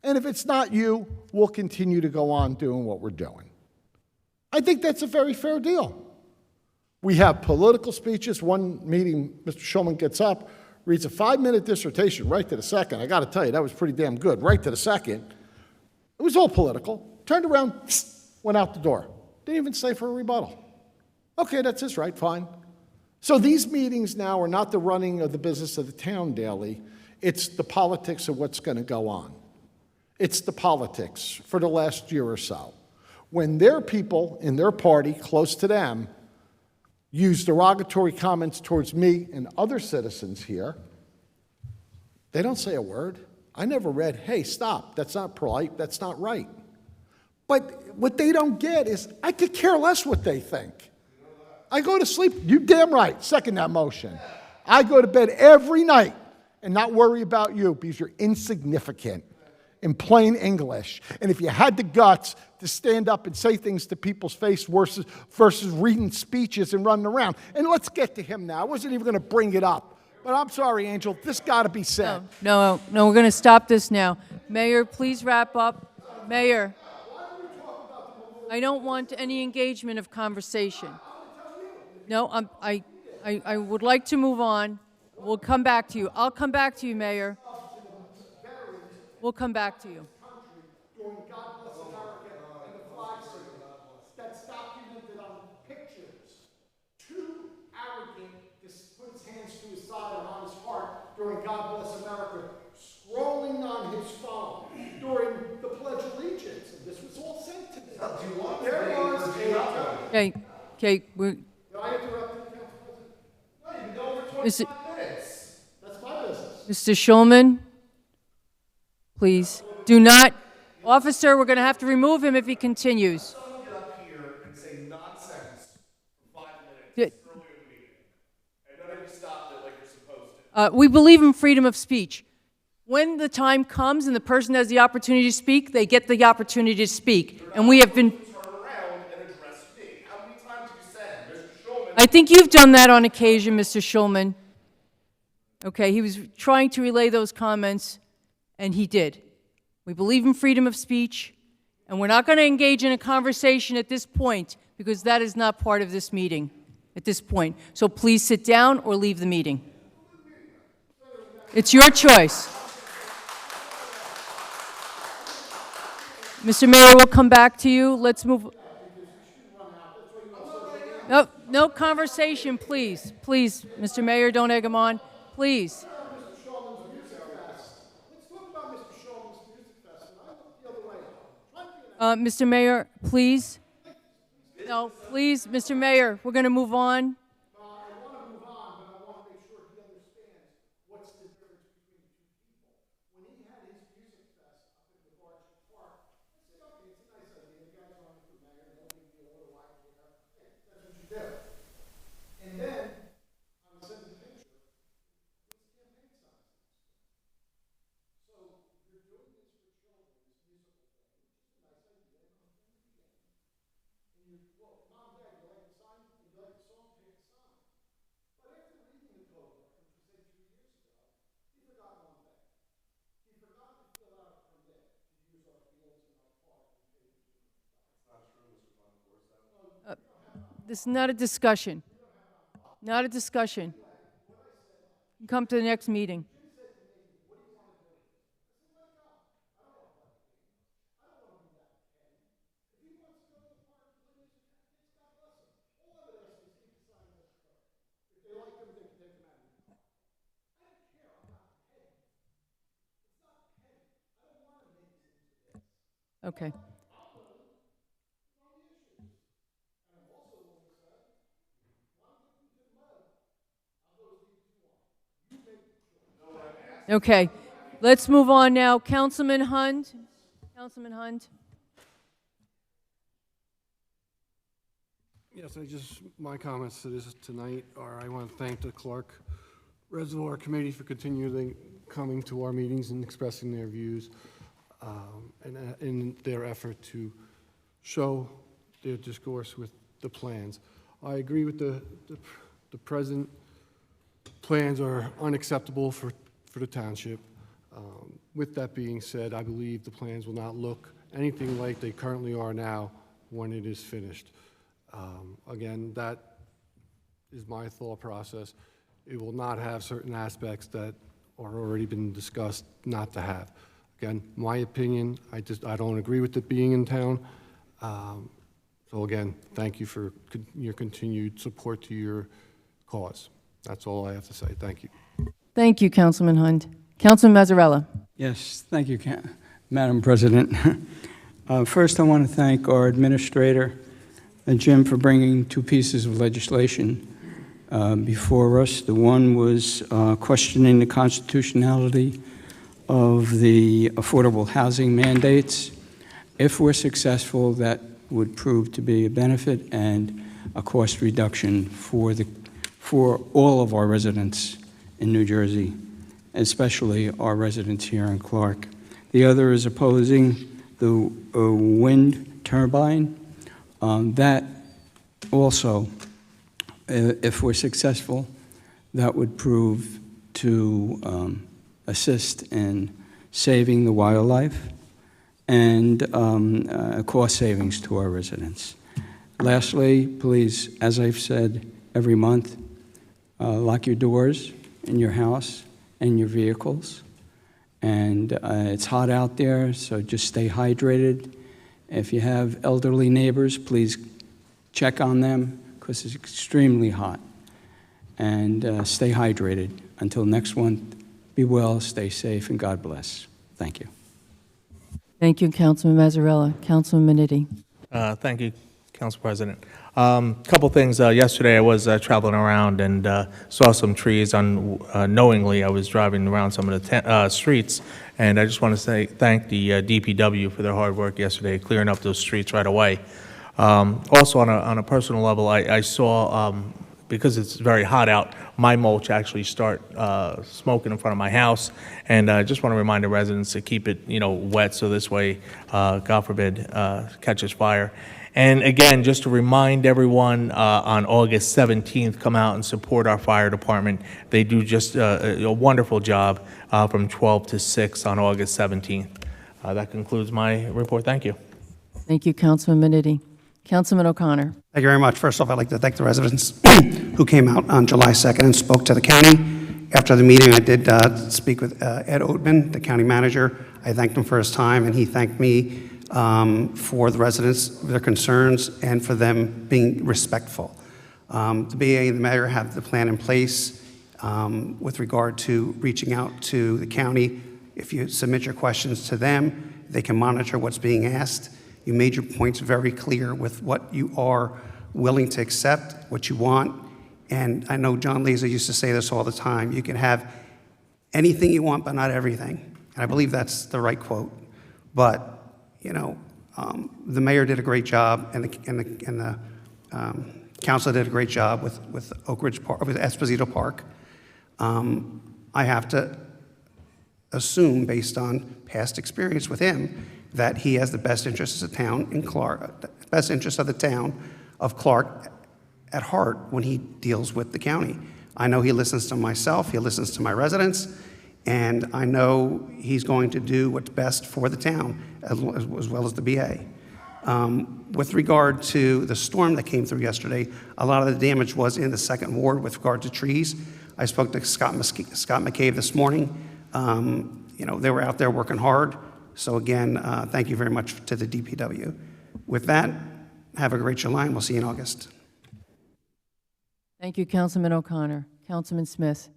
Speaker 4: And if it's not you, we'll continue to go on doing what we're doing. I think that's a very fair deal. We have political speeches. One meeting, Mr. Shulman gets up, reads a 5-minute dissertation right to the second. I got to tell you, that was pretty damn good, right to the second. It was all political. Turned around, went out the door. Didn't even stay for a rebuttal. Okay, that's his right, fine. So these meetings now are not the running of the business of the town daily. It's the politics of what's going to go on. It's the politics for the last year or so. When their people in their party, close to them, use derogatory comments towards me and other citizens here, they don't say a word. I never read, hey, stop, that's not polite, that's not right. But what they don't get is I could care less what they think. I go to sleep, you damn right, second that motion. I go to bed every night and not worry about you because you're insignificant in plain English. And if you had the guts to stand up and say things to people's face versus reading speeches and running around. And let's get to him now. I wasn't even going to bring it up. But I'm sorry, Angel, this got to be said.
Speaker 1: No, we're going to stop this now. Mayor, please wrap up. Mayor. I don't want any engagement of conversation. No, I would like to move on. We'll come back to you. I'll come back to you, Mayor. We'll come back to you.
Speaker 4: During God Bless America and the flag salute. That's documented on pictures. Too arrogant to put his hands to his side or on his heart during God Bless America, scrolling on his phone during the Pledge of Allegiance. And this was all sent to me. There was
Speaker 1: Okay, we're,
Speaker 4: I interrupted, Council President? No, you've been going for 25 minutes. That's my business.
Speaker 1: Mr. Schulman, please, do not, officer, we're going to have to remove him if he continues.
Speaker 18: Someone get up here and say nonsense for 5 minutes earlier in the meeting, and none of you stopped it like you're supposed to.
Speaker 1: We believe in freedom of speech. When the time comes and the person has the opportunity to speak, they get the opportunity to speak. And we have been...
Speaker 18: Turn around and address me. How many times have you said, Mr. Schulman?
Speaker 1: I think you've done that on occasion, Mr. Schulman. Okay, he was trying to relay those comments, and he did. We believe in freedom of speech, and we're not going to engage in a conversation at this point because that is not part of this meeting at this point. So please sit down or leave the meeting. It's your choice. Mr. Mayor, we'll come back to you. Let's move. No, no conversation, please. Please, Mr. Mayor, don't egg him on. Please. Mr. Mayor, please. No, please, Mr. Mayor, we're going to move on.
Speaker 4: I want to move on, but I want to make sure he understands what's the difference between the two people. When he had his music fest up in the Park, I said, okay, it's a nice idea. The guy's running for mayor, no big deal, what do I care? Hey, that's what you do. And then, I was sent a picture. It's campaign signs. So, you're doing this for children, this musical thing, which is a nice idea, and I'm from the beginning. And you, well, mom, dad, you like the sign? You like the song? Pick the song. But after reading the code book, which was said 2 years ago, he forgot one thing. He forgot to fill out a permit to use our fields and our park and pay the $200. That's not true, Mr. Concourse.
Speaker 1: This is not a discussion. Not a discussion. Come to the next meeting. Okay. Okay. Let's move on now. Councilman Hund. Councilman Hund.
Speaker 3: Yes, my comments to this tonight are I want to thank the Clark Reservoir Committee for continually coming to our meetings and expressing their views and in their effort to show their discourse with the plans. I agree with the present plans are unacceptable for the township. With that being said, I believe the plans will not look anything like they currently are now when it is finished. Again, that is my thought process. It will not have certain aspects that are already been discussed not to have. Again, my opinion, I don't agree with it being in town. So again, thank you for your continued support to your cause. That's all I have to say. Thank you.
Speaker 1: Thank you, Councilman Hund. Councilman Mazzarella.
Speaker 5: Yes, thank you, Madam President. First, I want to thank our administrator, Jim, for bringing 2 pieces of legislation before us. The one was questioning the constitutionality of the affordable housing mandates. If we're successful, that would prove to be a benefit and a cost reduction for all of our residents in New Jersey, especially our residents here in Clark. The other is opposing the wind turbine. That also, if we're successful, that would prove to assist in saving the wildlife and cost savings to our residents. Lastly, please, as I've said every month, lock your doors in your house and your vehicles. And it's hot out there, so just stay hydrated. If you have elderly neighbors, please check on them because it's extremely hot. And stay hydrated. Until next one, be well, stay safe, and God bless. Thank you.
Speaker 1: Thank you, Councilman Mazzarella. Councilman Minetti.
Speaker 6: Thank you, Council President. Couple things. Yesterday, I was traveling around and saw some trees. Unknowingly, I was driving around some of the streets, and I just want to say thank the DPW for their hard work yesterday, clearing up those streets right away. Also, on a personal level, I saw, because it's very hot out, my mulch actually start smoking in front of my house, and I just want to remind the residents to keep it, wet, so this way, God forbid, catches fire. And again, just to remind everyone, on August 17th, come out and support our fire department. They do just a wonderful job from 12 to 6 on August 17th. That concludes my report. Thank you.
Speaker 1: Thank you, Councilman Minetti. Councilman O'Connor.
Speaker 7: Thank you very much. First off, I'd like to thank the residents who came out on July 2nd and spoke to the county. After the meeting, I did speak with Ed Oatman, the county manager. I thanked him for his time, and he thanked me for the residents, their concerns, and for them being respectful. The BA and the mayor have the plan in place with regard to reaching out to the county. If you submit your questions to them, they can monitor what's being asked. You made your points very clear with what you are willing to accept, what you want. And I know John Leza used to say this all the time. You can have anything you want, but not everything. And I believe that's the right quote. But the mayor did a great job, and the council did a great job with Oak Ridge Park, with Esposito Park. I have to assume, based on past experience with him, that he has the best interests of the town in Clark, best interests of the town of Clark at heart when he deals with the county. I know he listens to myself, he listens to my residents, and I know he's going to do what's best for the town as well as the BA. With regard to the storm that came through yesterday, a lot of the damage was in the second ward with regard to trees. I spoke to Scott McCabe this morning. They were out there working hard. So again, thank you very much to the DPW. With that, have a great July, and we'll see you in August.
Speaker 1: Thank you, Councilman O'Connor. Councilman Smith.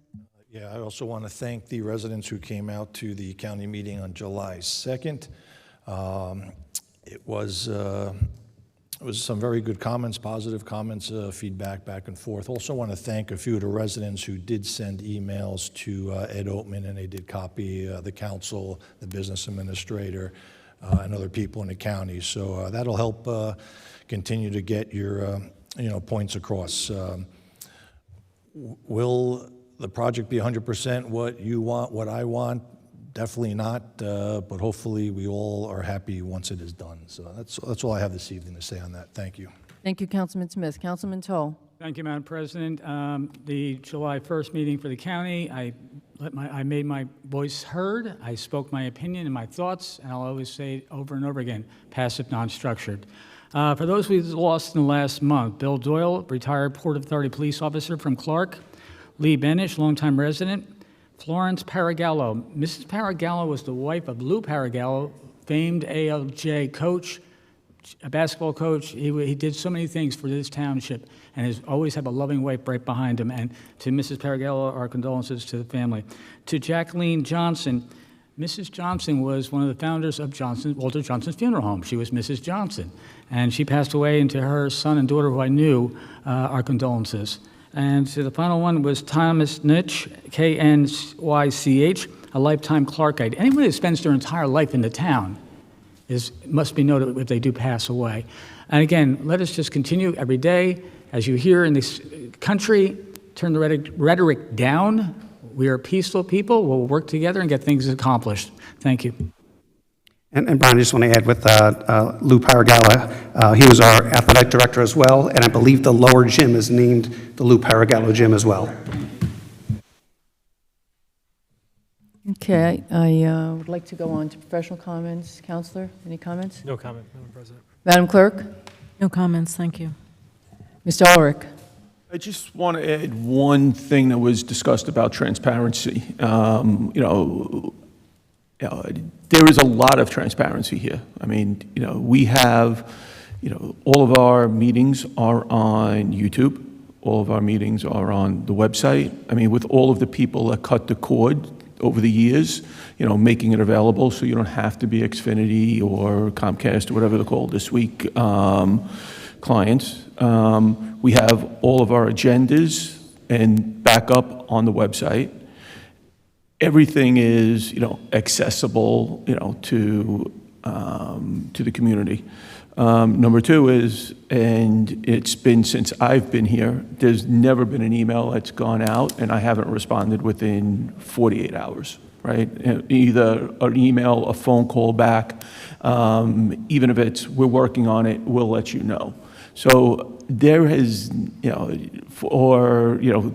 Speaker 8: Yeah, I also want to thank the residents who came out to the county meeting on July 2nd. It was some very good comments, positive comments, feedback back and forth. Also want to thank a few of the residents who did send emails to Ed Oatman, and they did copy the council, the business administrator, and other people in the county. So that'll help continue to get your points across. Will the project be 100% what you want, what I want? Definitely not, but hopefully we all are happy once it is done. So that's all I have this evening to say on that. Thank you.
Speaker 1: Thank you, Councilman Smith. Councilman Toll.
Speaker 20: Thank you, Madam President. The July 1st meeting for the county, I made my voice heard. I spoke my opinion and my thoughts, and I'll always say it over and over again, passive, non-structured. For those we've lost in the last month, Bill Doyle, retired Port Authority police officer from Clark, Lee Benish, longtime resident, Florence Paragallo. Mrs. Paragallo was the wife of Lou Paragallo, famed ALJ coach, a basketball coach. He did so many things for this township and has always had a loving wife right behind him. And to Mrs. Paragallo, our condolences to the family. To Jacqueline Johnson, Mrs. Johnson was one of the founders of Walter Johnson's Funeral Home. She was Mrs. Johnson. And she passed away, and to her son and daughter, who I knew, our condolences. And so the final one was Thomas Nitch, K-N-Y-C-H, a lifetime Clarkite. Anyone who spends their entire life in the town must be noted if they do pass away. And again, let us just continue every day. As you hear in this country, turn the rhetoric down. We are peaceful people. We'll work together and get things accomplished. Thank you.
Speaker 7: And Brian, I just want to add with Lou Paragallo, he was our athletic director as well, and I believe the lower gym is named the Lou Paragallo Gym as well.
Speaker 1: Okay, I would like to go on to professional comments. Counselor, any comments?
Speaker 9: No comment, Madam President.
Speaker 1: Madam Clerk?
Speaker 2: No comments, thank you.
Speaker 1: Mr. Ulrich?
Speaker 10: I just want to add one thing that was discussed about transparency. There is a lot of transparency here. I mean, we have, all of our meetings are on YouTube. All of our meetings are on the website. I mean, with all of the people that cut the cord over the years, making it available so you don't have to be Xfinity or Comcast or whatever they're called this week clients. We have all of our agendas and backup on the website. Everything is, accessible, to the community. Number two is, and it's been since I've been here, there's never been an email that's gone out and I haven't responded within 48 hours, right? Either an email, a phone call back, even if it's, we're working on it, we'll let you know. So there has,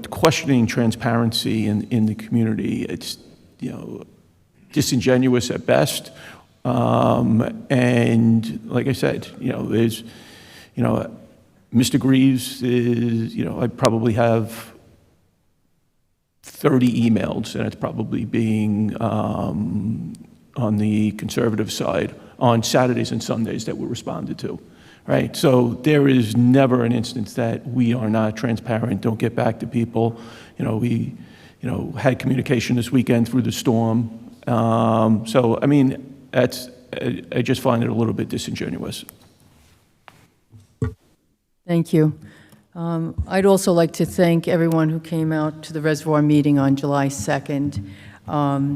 Speaker 10: questioning transparency in the community, it's, disingenuous at best. And like I said, there's, Mr. Greaves is, I probably have 30 emails, and it's probably being on the conservative side on Saturdays and Sundays that were responded to, right? So there is never an instance that we are not transparent, don't get back to people. We, had communication this weekend through the storm. So, I mean, I just find it a little bit disingenuous.
Speaker 1: Thank you. I'd also like to thank everyone who came out to the Reservoir meeting on July 2nd. I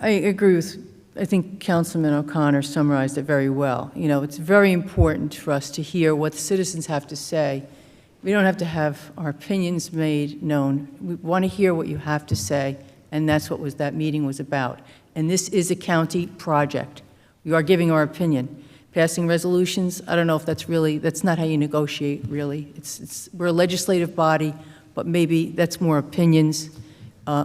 Speaker 1: agree with, I think Councilman O'Connor summarized it very well. It's very important for us to hear what the citizens have to say. We don't have to have our opinions made known. We want to hear what you have to say, and that's what that meeting was about. And this is a county project. We are giving our opinion. Passing resolutions, I don't know if that's not how you negotiate, really. We're a legislative body, but maybe that's more opinions.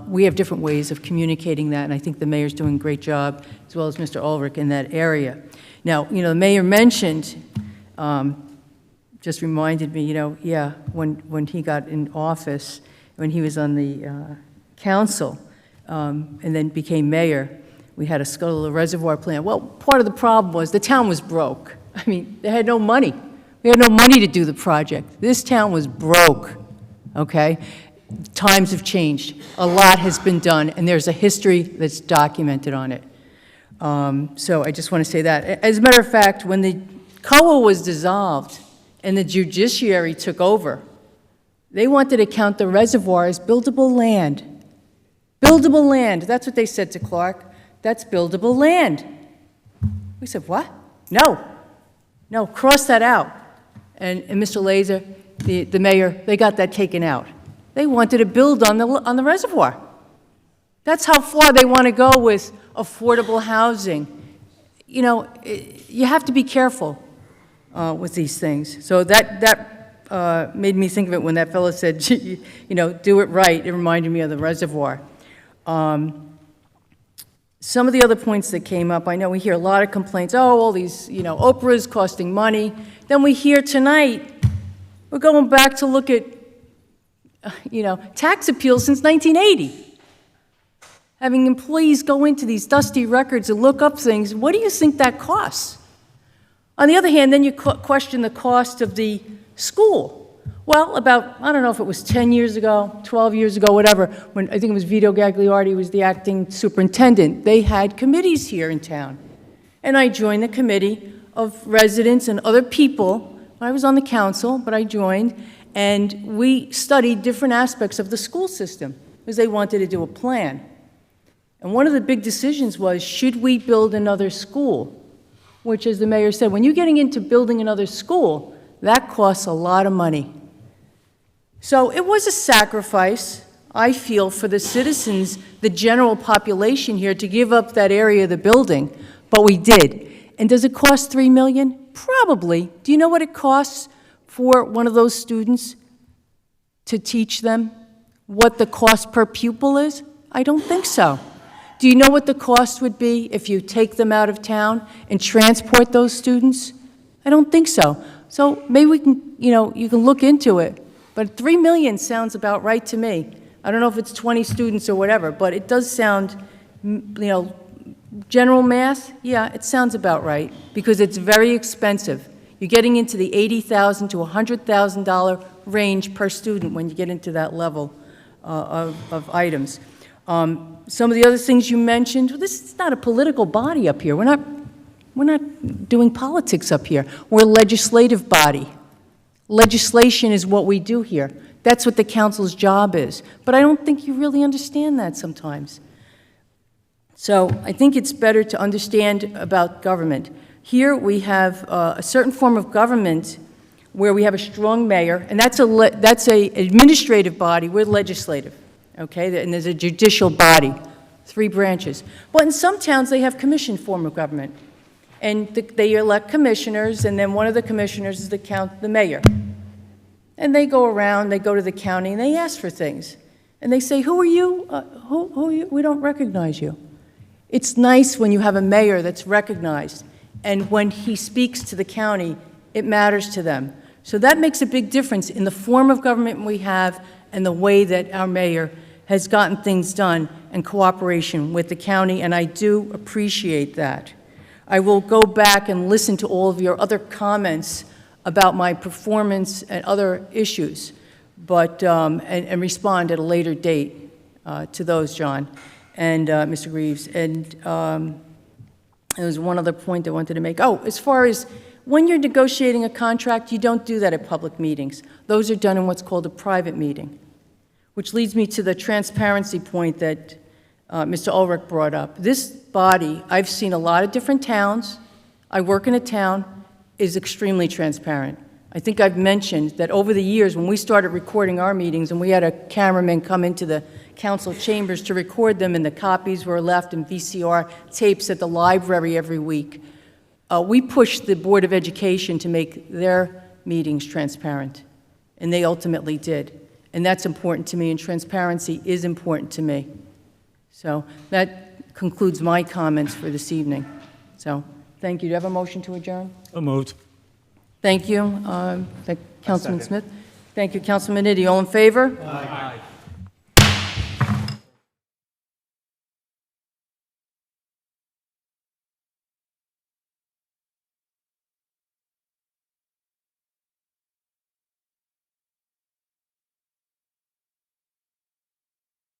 Speaker 1: We have different ways of communicating that, and I think the mayor's doing a great job, as well as Mr. Ulrich, in that area. Now, the mayor mentioned, just reminded me, when he got in office, when he was on the council, and then became mayor, we had a Scuttle Reservoir plan. Well, part of the problem was the town was broke. I mean, they had no money. We had no money to do the project. This town was broke, okay? Times have changed. A lot has been done, and there's a history that's documented on it. So I just want to say that. As a matter of fact, when the COA was dissolved and the judiciary took over, they wanted to count the reservoir as buildable land. Buildable land. That's what they said to Clark. That's buildable land. We said, what? No, cross that out. And Mr. Laser, the mayor, they got that taken out. They wanted to build on the reservoir. That's how far they want to go with affordable housing. You have to be careful with these things. So that made me think of it when that fellow said, do it right. It reminded me of the reservoir. Some of the other points that came up, I know we hear a lot of complaints, all these, Oprah's costing money. Then we hear tonight, we're going back to look at, tax appeals since 1980. Having employees go into these dusty records and look up things, what do you think that costs? On the other hand, then you question the cost of the school. Well, about, I don't know if it was 10 years ago, 12 years ago, whatever, when I think it was Vito Gagliardi was the acting superintendent, they had committees here in town. And I joined the committee of residents and other people. I was on the council, but I joined, and we studied different aspects of the school system because they wanted to do a plan. And one of the big decisions was, should we build another school? Which, as the mayor said, when you're getting into building another school, that costs a lot of money. So it was a sacrifice, I feel, for the citizens, the general population here, to give up that area of the building, but we did. And does it cost $3 million? Probably. Do you know what it costs for one of those students to teach them what the cost per pupil is? I don't think so. Do you know what the cost would be if you take them out of town and transport those students? I don't think so. So maybe we can, you can look into it. But 3 million sounds about right to me. I don't know if it's 20 students or whatever, but it does sound, general math, yeah, it sounds about right, because it's very expensive. You're getting into the $80,000 to $100,000 range per student when you get into that level of items. Some of the other things you mentioned, well, this is not a political body up here. We're not doing politics up here. We're a legislative body. Legislation is what we do here. That's what the council's job is. But I don't think you really understand that sometimes. So I think it's better to understand about government. Here we have a certain form of government where we have a strong mayor, and that's a administrative body. We're legislative, okay? And there's a judicial body, 3 branches. But in some towns, they have commission form of government. And they elect commissioners, and then one of the commissioners is the mayor. And they go around, they go to the county, and they ask for things. And they say, who are you? Who are you? We don't recognize you. It's nice when you have a mayor that's recognized, and when he speaks to the county, it matters to them. So that makes a big difference in the form of government we have and the way that our mayor has gotten things done in cooperation with the county, and I do appreciate that. I will go back and listen to all of your other comments about my performance and other issues, but, and respond at a later date to those, John and Mr. Greaves. And there was one other point I wanted to make. Oh, as far as when you're negotiating a contract, you don't do that at public meetings. Those are done in what's called a private meeting, which leads me to the transparency point that Mr. Ulrich brought up. This body, I've seen a lot of different towns. I work in a town, is extremely transparent. I think I've mentioned that over the years, when we started recording our meetings and we had a cameraman come into the council chambers to record them and the copies were left in VCR tapes at the library every week, we pushed the Board of Education to make their meetings transparent, and they ultimately did. And that's important to me, and transparency is important to me. So that concludes my comments for this evening. So thank you. Do you have a motion to adjourn?
Speaker 20: So moved.
Speaker 1: Thank you, Councilman Smith. Thank you, Councilman Nitti. All in favor?
Speaker 20: Aye.